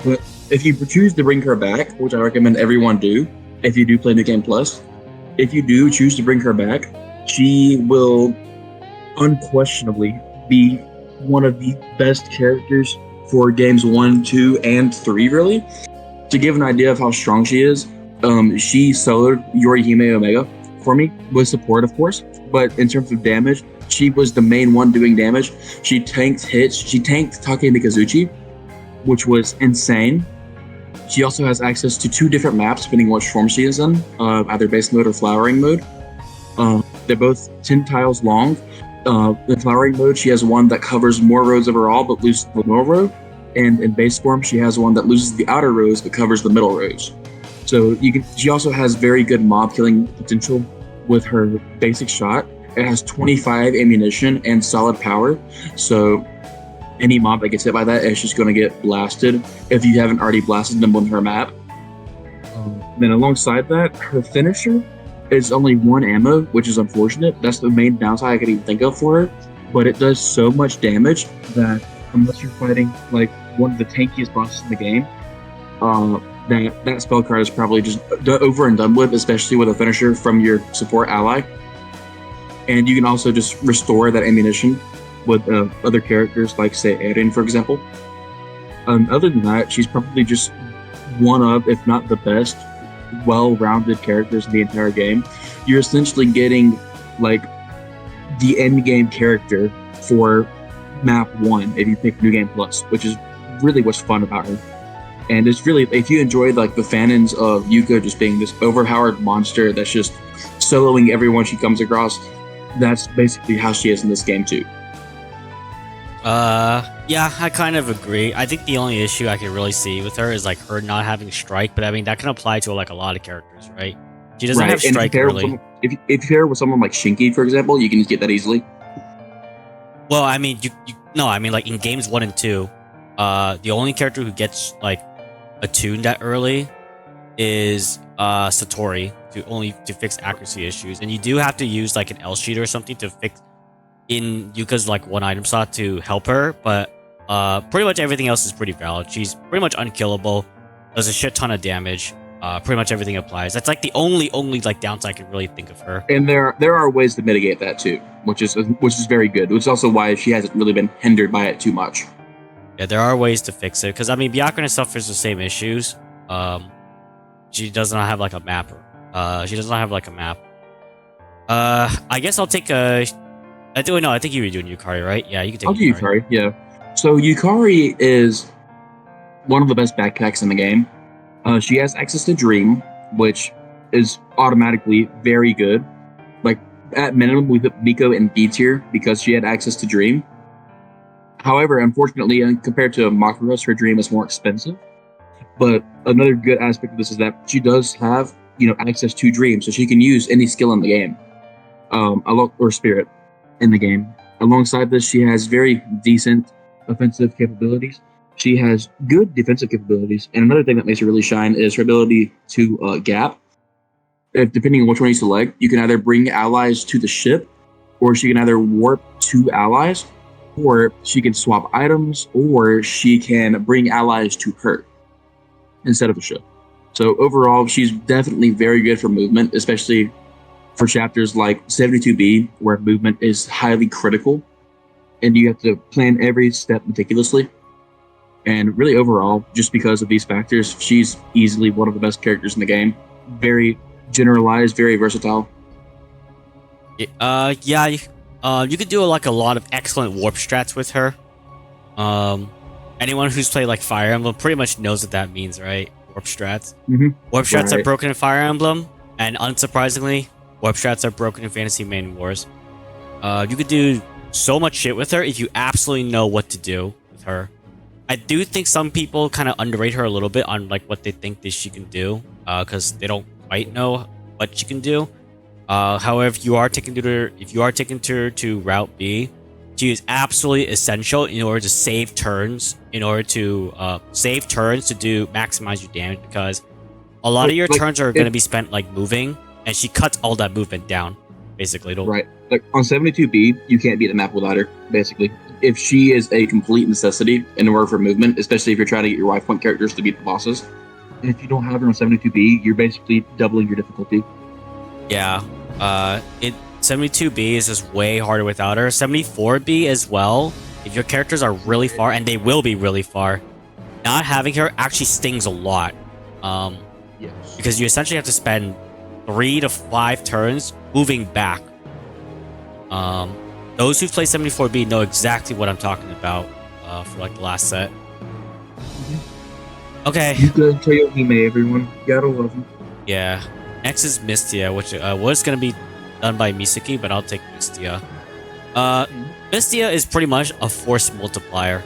But if you choose to bring her back, which I recommend everyone do, if you do play New Game Plus, if you do choose to bring her back, she will unquestionably be one of the best characters for games 1, 2, and 3, really. To give an idea of how strong she is, she soloed Yorihime Omega for me, with support, of course, but in terms of damage, she was the main one doing damage. She tanked hits, she tanked Take Mikazuchi, which was insane. She also has access to 2 different maps, depending on which form she is in, either base mode or flowering mode. They're both 10 tiles long. In flowering mode, she has one that covers more roads overall, but loses the middle row. And in base form, she has one that loses the outer rows, but covers the middle rows. So she also has very good mob killing potential with her basic shot. It has 25 ammunition and solid power. So any mob that gets hit by that is just going to get blasted if you haven't already blasted them on her map. Then alongside that, her finisher is only 1 ammo, which is unfortunate. That's the main downside I could even think of for her. But it does so much damage that unless you're fighting like one of the tankiest bosses in the game, that spell card is probably just over and done with, especially with a finisher from your support ally. And you can also just restore that ammunition with other characters, like say Maiden, for example. Other than that, she's probably just one of, if not the best, well-rounded characters in the entire game. You're essentially getting like the end game character for map 1 if you pick New Game Plus, which is really what's fun about her. And it's really, if you enjoyed like the fanons of Yuko just being this overpowered monster that's just soloing everyone she comes across, that's basically how she is in this game too. Yeah, I kind of agree. I think the only issue I can really see with her is like her not having strike, but I mean that can apply to like a lot of characters, right? She doesn't have strike really. If you pair her with someone like Shinki, for example, you can just get that easily. Well, I mean, I mean like in games 1 and 2, the only character who gets like attuned that early is Satori to fix accuracy issues, and you do have to use like an L sheet or something to fix in Yuka's like 1 item slot to help her, but pretty much everything else is pretty valid. She's pretty much unkillable, does a shit ton of damage. Pretty much everything applies. That's like the only like downside I can really think of her. And there are ways to mitigate that too, which is very good. Which is also why she hasn't really been hindered by it too much. Yeah, there are ways to fix it, because I mean Byakuren suffers the same issues. She does not have like a map. She does not have like a map. I guess I'll take a. I think you were doing Yukari, right? Yeah, you can take. I'll do Yukari. Yeah. So Yukari is one of the best backpacks in the game. She has access to Dream, which is automatically very good. Like at minimum, we put Miko in D tier because she had access to Dream. However, unfortunately, compared to Makuros, her Dream is more expensive. But another good aspect of this is that she does have, access to Dream, so she can use any skill in the game, or Spirit in the game. Alongside this, she has very decent offensive capabilities. She has good defensive capabilities, and another thing that makes her really shine is her ability to gap. Depending on which one you select, you can either bring allies to the ship, or she can either warp 2 allies, or she can swap items, or she can bring allies to her instead of the ship. So overall, she's definitely very good for movement, especially for chapters like 72B, where movement is highly critical, and you have to plan every step meticulously. And really overall, just because of these factors, she's easily one of the best characters in the game. Very generalized, very versatile. Yeah, you could do like a lot of excellent warp strats with her. Anyone who's played like Fire Emblem pretty much knows what that means, right? Warp strats. Mm-hmm. Warp strats are broken in Fire Emblem, and unsurprisingly, warp strats are broken in Fantasy Maiden Wars. You could do so much shit with her if you absolutely know what to do with her. I do think some people kind of underrate her a little bit on like what they think that she can do, because they don't quite know what she can do. However, if you are taking her to Route B, she is absolutely essential in order to save turns, to maximize your damage, because a lot of your Like, turns are going to be spent like moving, and she cuts all that movement down, basically. Right. Like on 72B, you can't beat the map without her, basically. If she is a complete necessity in order for movement, especially if you're trying to get your wife point characters to beat the bosses. And if you don't have her on 72B, you're basically doubling your difficulty. Yeah. 72B is just way harder without her. 74B as well. If your characters are really far, and they will be really far, not having her actually stings a lot. Yes. Because you essentially have to spend 3 to 5 turns moving back. Those who've played 74B know exactly what I'm talking about for like the last set. Okay. You good Toyohime, everyone. Gotta love him. Yeah. Next is Mystia, which was going to be done by Misaki, but I'll take Mystia. Mystia is pretty much a force multiplier.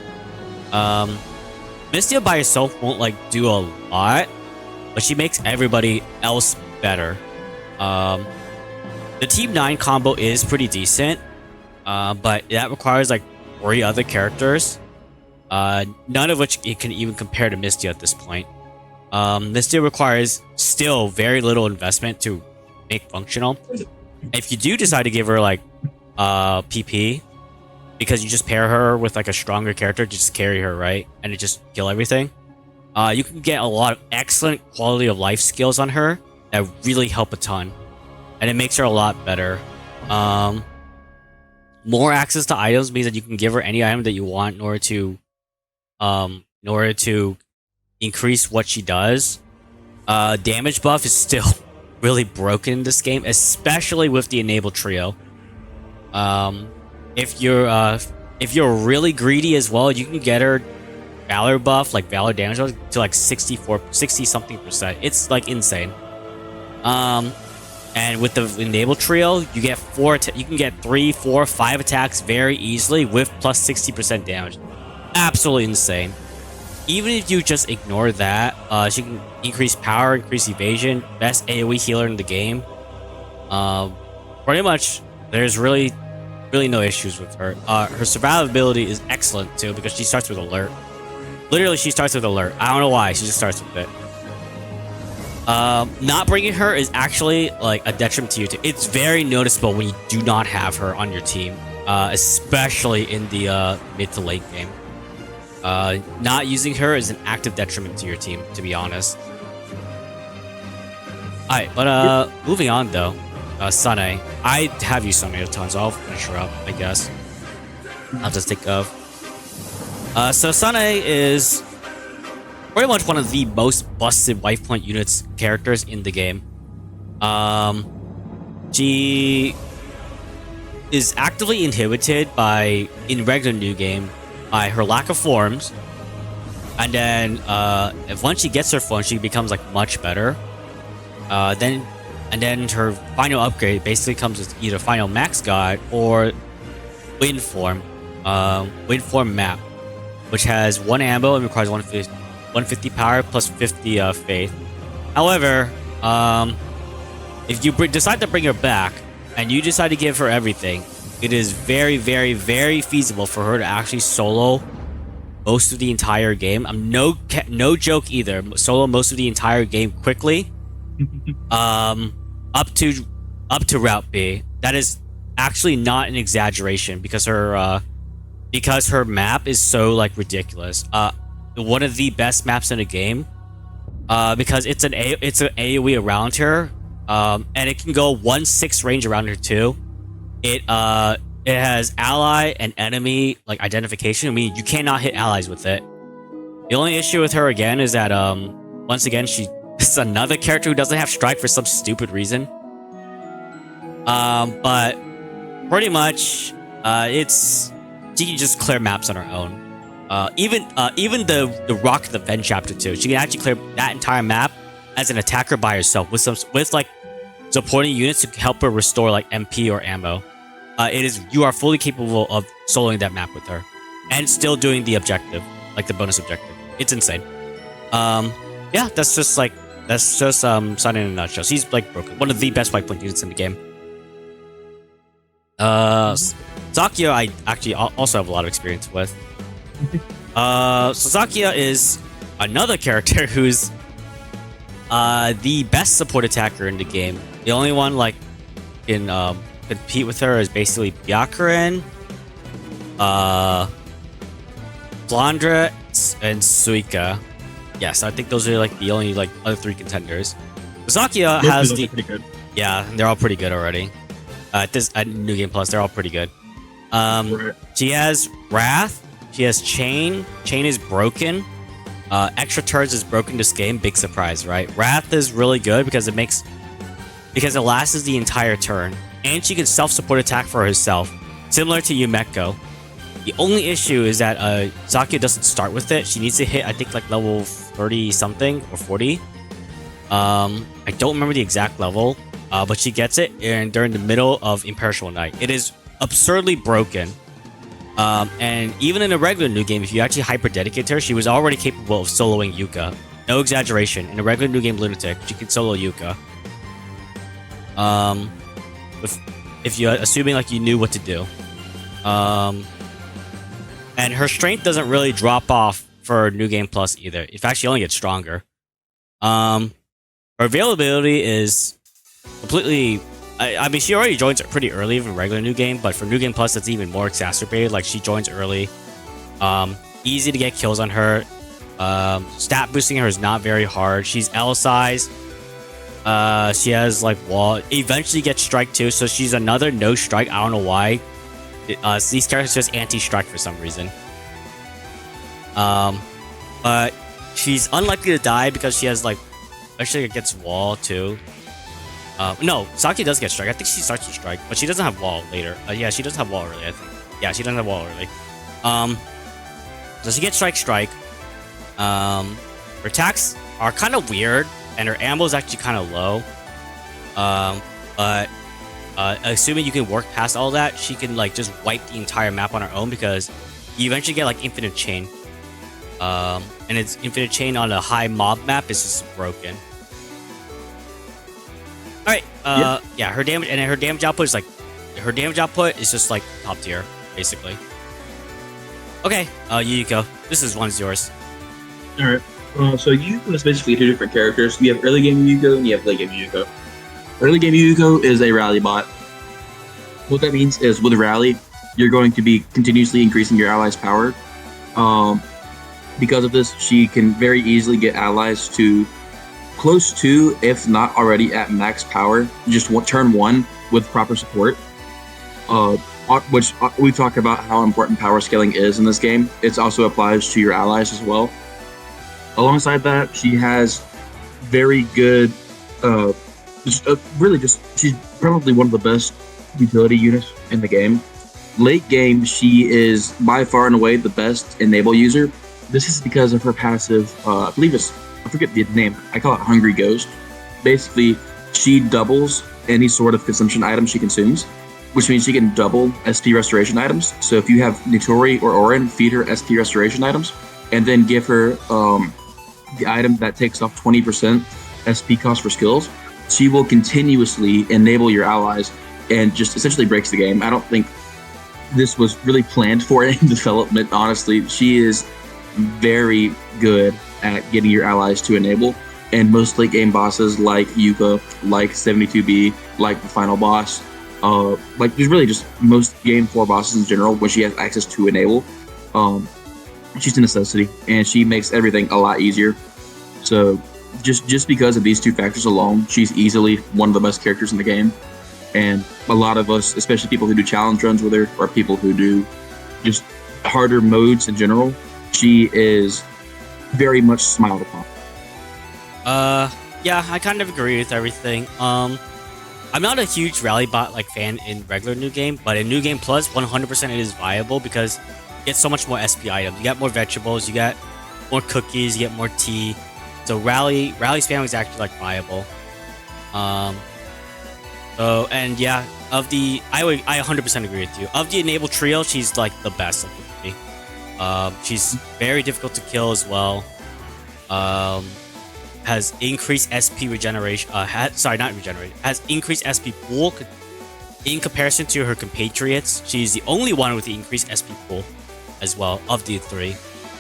Mystia by herself won't like do a lot, but she makes everybody else better. The Team 9 combo is pretty decent, but that requires like 3 other characters, none of which it can even compare to Mystia at this point. Mystia requires still very little investment to make functional. If you do decide to give her like PP, because you just pair her with like a stronger character to just carry her, right? And it just kill everything. You can get a lot of excellent quality of life skills on her that really help a ton. And it makes her a lot better. More access to items means that you can give her any item that you want in order to increase what she does. Damage buff is still really broken in this game, especially with the enabled trio. If you're really greedy as well, you can get her Valor buff, like Valor damage buff, to like 60 something percent. It's like insane. And with the enabled trio, you get you can get 3, 4, 5 attacks very easily with plus 60% damage. Absolutely insane. Even if you just ignore that, she can increase power, increase evasion, best AoE healer in the game. Pretty much, there's really no issues with her. Her survivability is excellent too because she starts with alert. Literally, she starts with alert. I don't know why, she just starts with it. Not bringing her is actually like a detriment to you too. It's very noticeable when you do not have her on your team, especially in the mid to late game. Not using her is an active detriment to your team, to be honest. Alright, but moving on though. Sane. I have used Sane a ton, so I'll finish her up, I guess. I'll just think of. So Sane is pretty much one of the most busted wife point units characters in the game. She is actively inhibited in regular new game by her lack of forms, and then if once she gets her form, she becomes like much better. Then her final upgrade basically comes with either final max god or wind form map, which has 1 ammo and requires 150 power plus 50 faith. However, if you decide to bring her back and you decide to give her everything, it is very, very, very feasible for her to actually solo most of the entire game. I'm no joke either. Solo most of the entire game quickly. Up to Route B. That is actually not an exaggeration because her map is so like ridiculous. One of the best maps in the game, because it's an AoE around her, and it can go 1/6 range around her too. It has ally and enemy like identification. I mean, you cannot hit allies with it. The only issue with her again is that once again she's another character who doesn't have strike for some stupid reason. But pretty much she can just clear maps on her own. Even the Rock the Ven chapter 2, she can actually clear that entire map as an attacker by herself with like supporting units to help her restore like MP or ammo. You are fully capable of soloing that map with her and still doing the objective, like the bonus objective. It's insane. Yeah, that's just Sane in a nutshell. She's like broken. One of the best white point units in the game. Zakia, I actually also have a lot of experience with. So Zakia is another character who's the best support attacker in the game. The only one like can compete with her is basically Byakuren, Flandra, and Suika. Yes, I think those are like the only like other 3 contenders. Zakia has the pretty good. yeah, they're all pretty good already. At New Game Plus, they're all pretty good. Right. She has Wrath. She has Chain. Chain is broken. Extra turns is broken this game. Big surprise, right? Wrath is really good because it lasts the entire turn, and she can self-support attack for herself, similar to Yumeko. The only issue is that Zakia doesn't start with it. She needs to hit, I think, like level 30 something or 40. I don't remember the exact level, but she gets it and during the middle of Imperishable Night. It is absurdly broken. And even in a regular new game, if you actually hyper dedicate her, she was already capable of soloing Yuka. No exaggeration. In a regular new game Lunatic, she can solo Yuka. If you assuming like you knew what to do. And her strength doesn't really drop off for New Game Plus either. In fact, she only gets stronger. Her availability is completely... I mean, she already joins pretty early in regular New Game, but for New Game Plus, it's even more exacerbated. Like, she joins early. Easy to get kills on her. Stat boosting her is not very hard. She's L size. She has, like, wall. Eventually gets strike, too, so she's another no strike. I don't know why. These characters just anti-strike for some reason. But she's unlikely to die because she has, like... Actually, it gets wall, too. No, Saki does get strike. I think she starts to strike, but she doesn't have wall later. Yeah, she doesn't have wall early, I think. Yeah, she doesn't have wall early. So she gets strike. Her attacks are kind of weird, and her ammo is actually kind of low. But assuming you can work past all that, she can like just wipe the entire map on her own because you eventually get like infinite chain. And it's infinite chain on a high mob map is just broken. All right. Yeah, her damage output is just like top tier, basically. Okay, Yuyuko, this one's yours. All right. So Yuko is basically 2 different characters. You have early game Yuko and you have late game Yuko. Early game Yuko is a rally bot. What that means is with rally, you're going to be continuously increasing your allies' power. Because of this, she can very easily get allies to close to, if not already at max power, just turn 1 with proper support. Which we've talked about how important power scaling is in this game. It also applies to your allies as well. Alongside that, she has very good, she's probably one of the best utility units in the game. Late game, she is by far and away the best enable user. This is because of her passive, I forget the name, I call it Hungry Ghost. Basically, she doubles any sort of consumption item she consumes, which means she can double SP restoration items. So if you have Nitori or Orin, feed her SP restoration items, and then give her the item that takes off 20% SP cost for skills, she will continuously enable your allies and just essentially breaks the game. I don't think this was really planned for in development, honestly. She is very good at getting your allies to enable, and most late game bosses like Yuka, like 72B, like the final boss, like there's really just most game 4 bosses in general, when she has access to enable, she's a necessity, and she makes everything a lot easier. So just because of these 2 factors alone, she's easily one of the best characters in the game. And a lot of us, especially people who do challenge runs with her, or people who do just harder modes in general, she is very much smiled upon. Yeah, I kind of agree with everything. I'm not a huge rally bot like fan in regular New Game, but in New Game Plus, 100% it is viable because you get so much more SP items. You get more vegetables, you get more cookies, you get more tea. So rally spam is actually like viable. So and yeah, I 100% agree with you. Of the enable trio, she's like the best of the 3. She's very difficult to kill as well. Has increased SP regeneration. Has increased SP pool in comparison to her compatriots. She's the only one with the increased SP pool as well of the 3.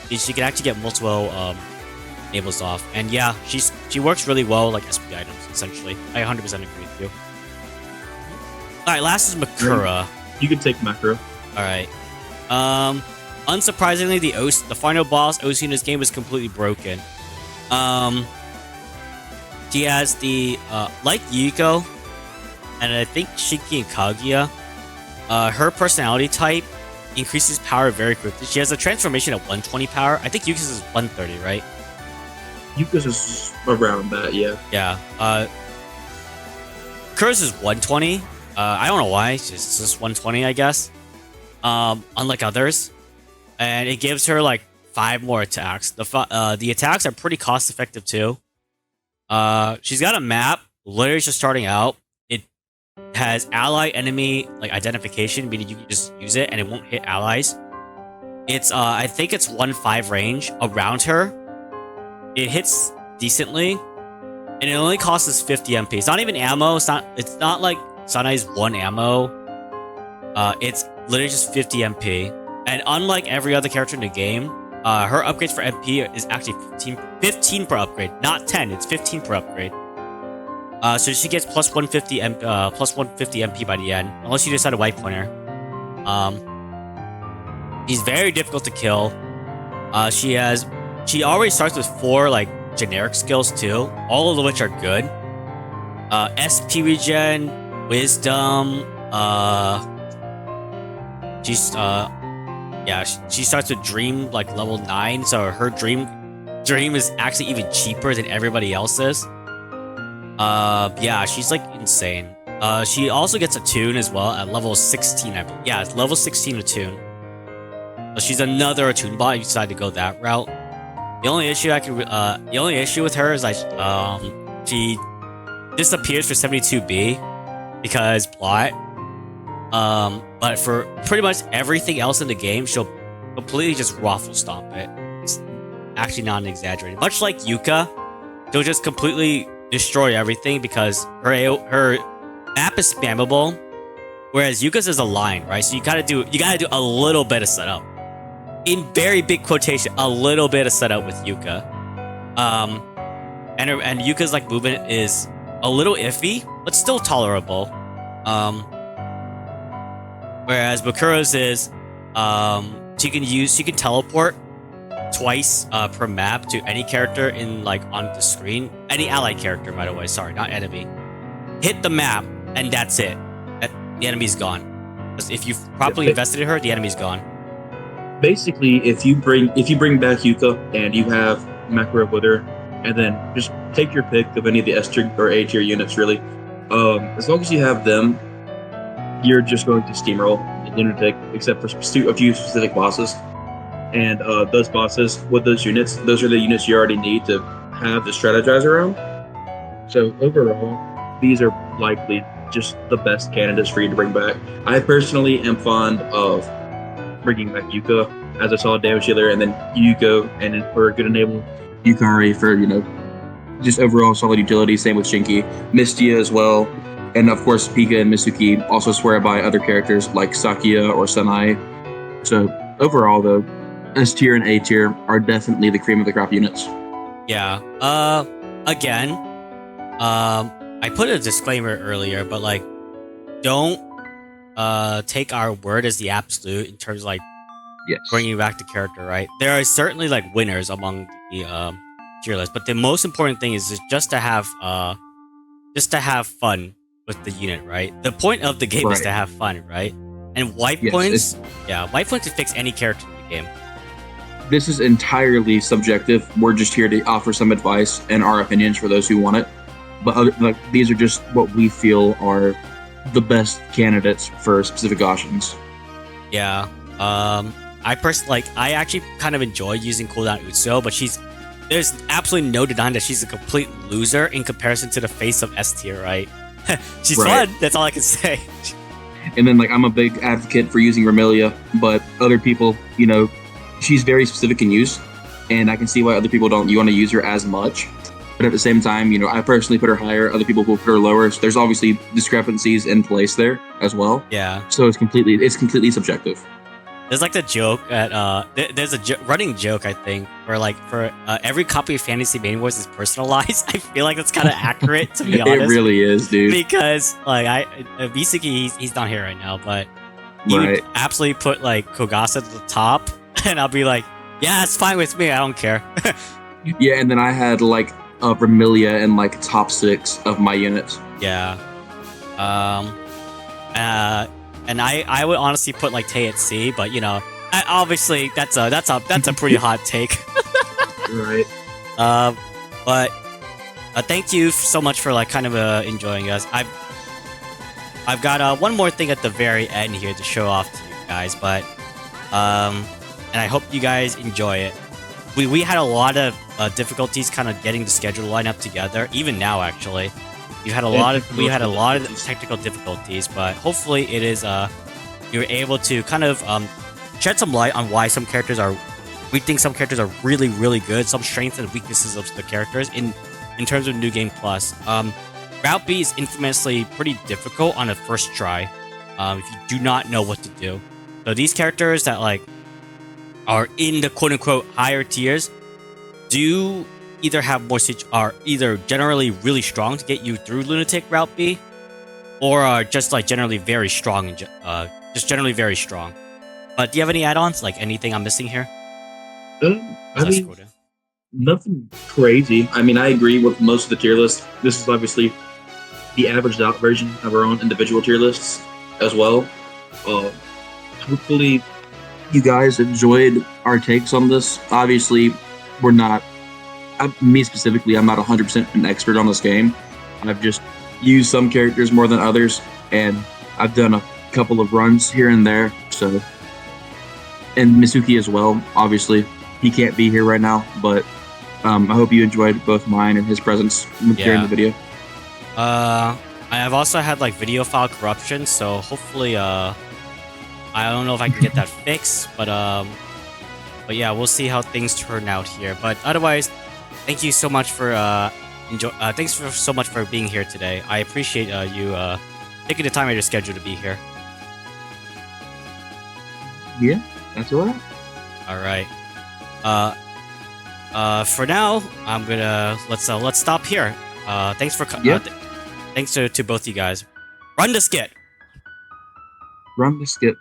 She can actually get multiple enables off. And yeah, she works really well like SP items, essentially. I 100% agree with you. Alright, last is Makura. You can take macro. Alright. Unsurprisingly, the final boss, OC in this game, is completely broken. She has the, like Yuko, and I think Shiki and Kaguya, her personality type increases power very quickly. She has a transformation at 120 power. I think Yuka's is 130, right? Yuka's is around that, yeah. Yeah. Kur's is 120. I don't know why. It's just 120, I guess. Unlike others. And it gives her like 5 more attacks. The attacks are pretty cost effective too. She's got a map, literally just starting out. It has ally enemy like identification, meaning you can just use it and it won't hit allies. It's I think it's 1-5 range around her. It hits decently, and it only costs us 50 MP. It's not even ammo. It's not like Sanai's 1 ammo. It's literally just 50 MP. And unlike every other character in the game, her upgrades for MP is actually 15 per upgrade, not 10. It's 15 per upgrade. So she gets plus 150 MP by the end, unless you decide to wipe pointer. She's very difficult to kill. She already starts with 4 like generic skills too, all of which are good. SP regen, wisdom. She starts with dream like level 9, so her dream is actually even cheaper than everybody else's. She's like insane. She also gets a tune as well at level 16, I believe. Yeah, it's level 16 attune. So she's another attune bot if you decide to go that route. The only issue with her is like she disappears for 72B because plot. But for pretty much everything else in the game, she'll completely just raffle stomp it. It's actually not an exaggeration. Much like Yuka, she'll just completely destroy everything because her map is spammable, whereas Yuka's is a line, right? So you gotta do a little bit of setup. In very big quotation, a little bit of setup with Yuka. And Yuka's like movement is a little iffy, but still tolerable. Whereas Bakura's is she can teleport twice per map to any character in like on the screen. Any ally character, by the way, sorry, not enemy. Hit the map and that's it. The enemy's gone. If you've properly invested in her, the enemy's gone. Basically, if you bring back Yuka and you have Makura with her, and then just take your pick of any of the S tier or A tier units, really. As long as you have them, you're just going to steamroll Lunatic, except for a few specific bosses. And those bosses with those units, those are the units you already need to have to strategize around. So overall, these are likely just the best candidates for you to bring back. I personally am fond of bringing back Yuka as a solid damage dealer, and then Yuko, and then for a good enable, Yukari for, just overall solid utility. Same with Shinki. Mistia as well. And of course, Pika and Mitsuki also swear by other characters like Sakuya or Sanai. So overall, though, S tier and A tier are definitely the cream of the crop units. Yeah. Again, I put a disclaimer earlier, but like, don't take our word as the absolute in terms of like bringing back the character, right? There are certainly like winners among the tier list, but the most important thing is just to have fun with the unit, right? The point of the game is to have fun, right? And wipe points to fix any character in the game. This is entirely subjective. We're just here to offer some advice and our opinions for those who want it. But these are just what we feel are the best candidates for specific options. Yeah. I actually kind of enjoy using cooldown Utsuo, but there's absolutely no denying that she's a complete loser in comparison to the face of S tier, right? She's fun. That's all I can say. And then, I'm a big advocate for using Remelia, but other people, she's very specific in use, and I can see why other people don't want to use her as much. But at the same time, I personally put her higher. Other people will put her lower. So there's obviously discrepancies in place there as well. Yeah. So it's completely subjective. There's like the joke at there's a running joke I think where like for every copy of Fantasy Maiden Wars is personalized. I feel like that's kind of accurate to be honest. It really is, dude. Because like Visuki he's not here right now, but he Right. would absolutely put like Kogasa at the top, and I'll be like, yeah, it's fine with me. I don't care. Yeah, and then I had like a Vermilia and like top 6 of my units. Yeah. And I would honestly put like Tay at C, but you know, obviously that's a pretty hot take. Right. But thank you so much for like kind of enjoying us. I've got one more thing at the very end here to show off to you guys, but and I hope you guys enjoy it. We had a lot of difficulties kind of getting the schedule line up together. Even now, actually, we had a lot of technical difficulties, but hopefully it is you're able to kind of shed some light on why some characters are. We think some characters are really, really good. Some strengths and weaknesses of the characters in terms of New Game Plus. Route B is infamously pretty difficult on a first try if you do not know what to do. So these characters that like are in the quote unquote higher tiers do either have more are either generally really strong to get you through Lunatic Route B, or are just like generally very strong and just generally very strong. But do you have any add-ons? Like anything I'm missing here? I mean, nothing crazy. I mean, I agree with most of the tier list. This is obviously the averaged out version of our own individual tier lists as well. Hopefully, you guys enjoyed our takes on this. Obviously, we're not. Me specifically, I'm not 100% an expert on this game. I've just used some characters more than others, and I've done a couple of runs here and there. So, and Misuki as well. Obviously, he can't be here right now, but I hope you enjoyed both mine and his presence during the video. I have also had like video file corruption, so hopefully, I don't know if I can get that fixed, but yeah, we'll see how things turn out here. But otherwise, thank you so much for so much for being here today. I appreciate you taking the time out of your schedule to be here. Yeah, that's all right. All right. For now, I'm gonna let's stop here. Thanks for thanks to both you guys. Run the skit. Run the skit.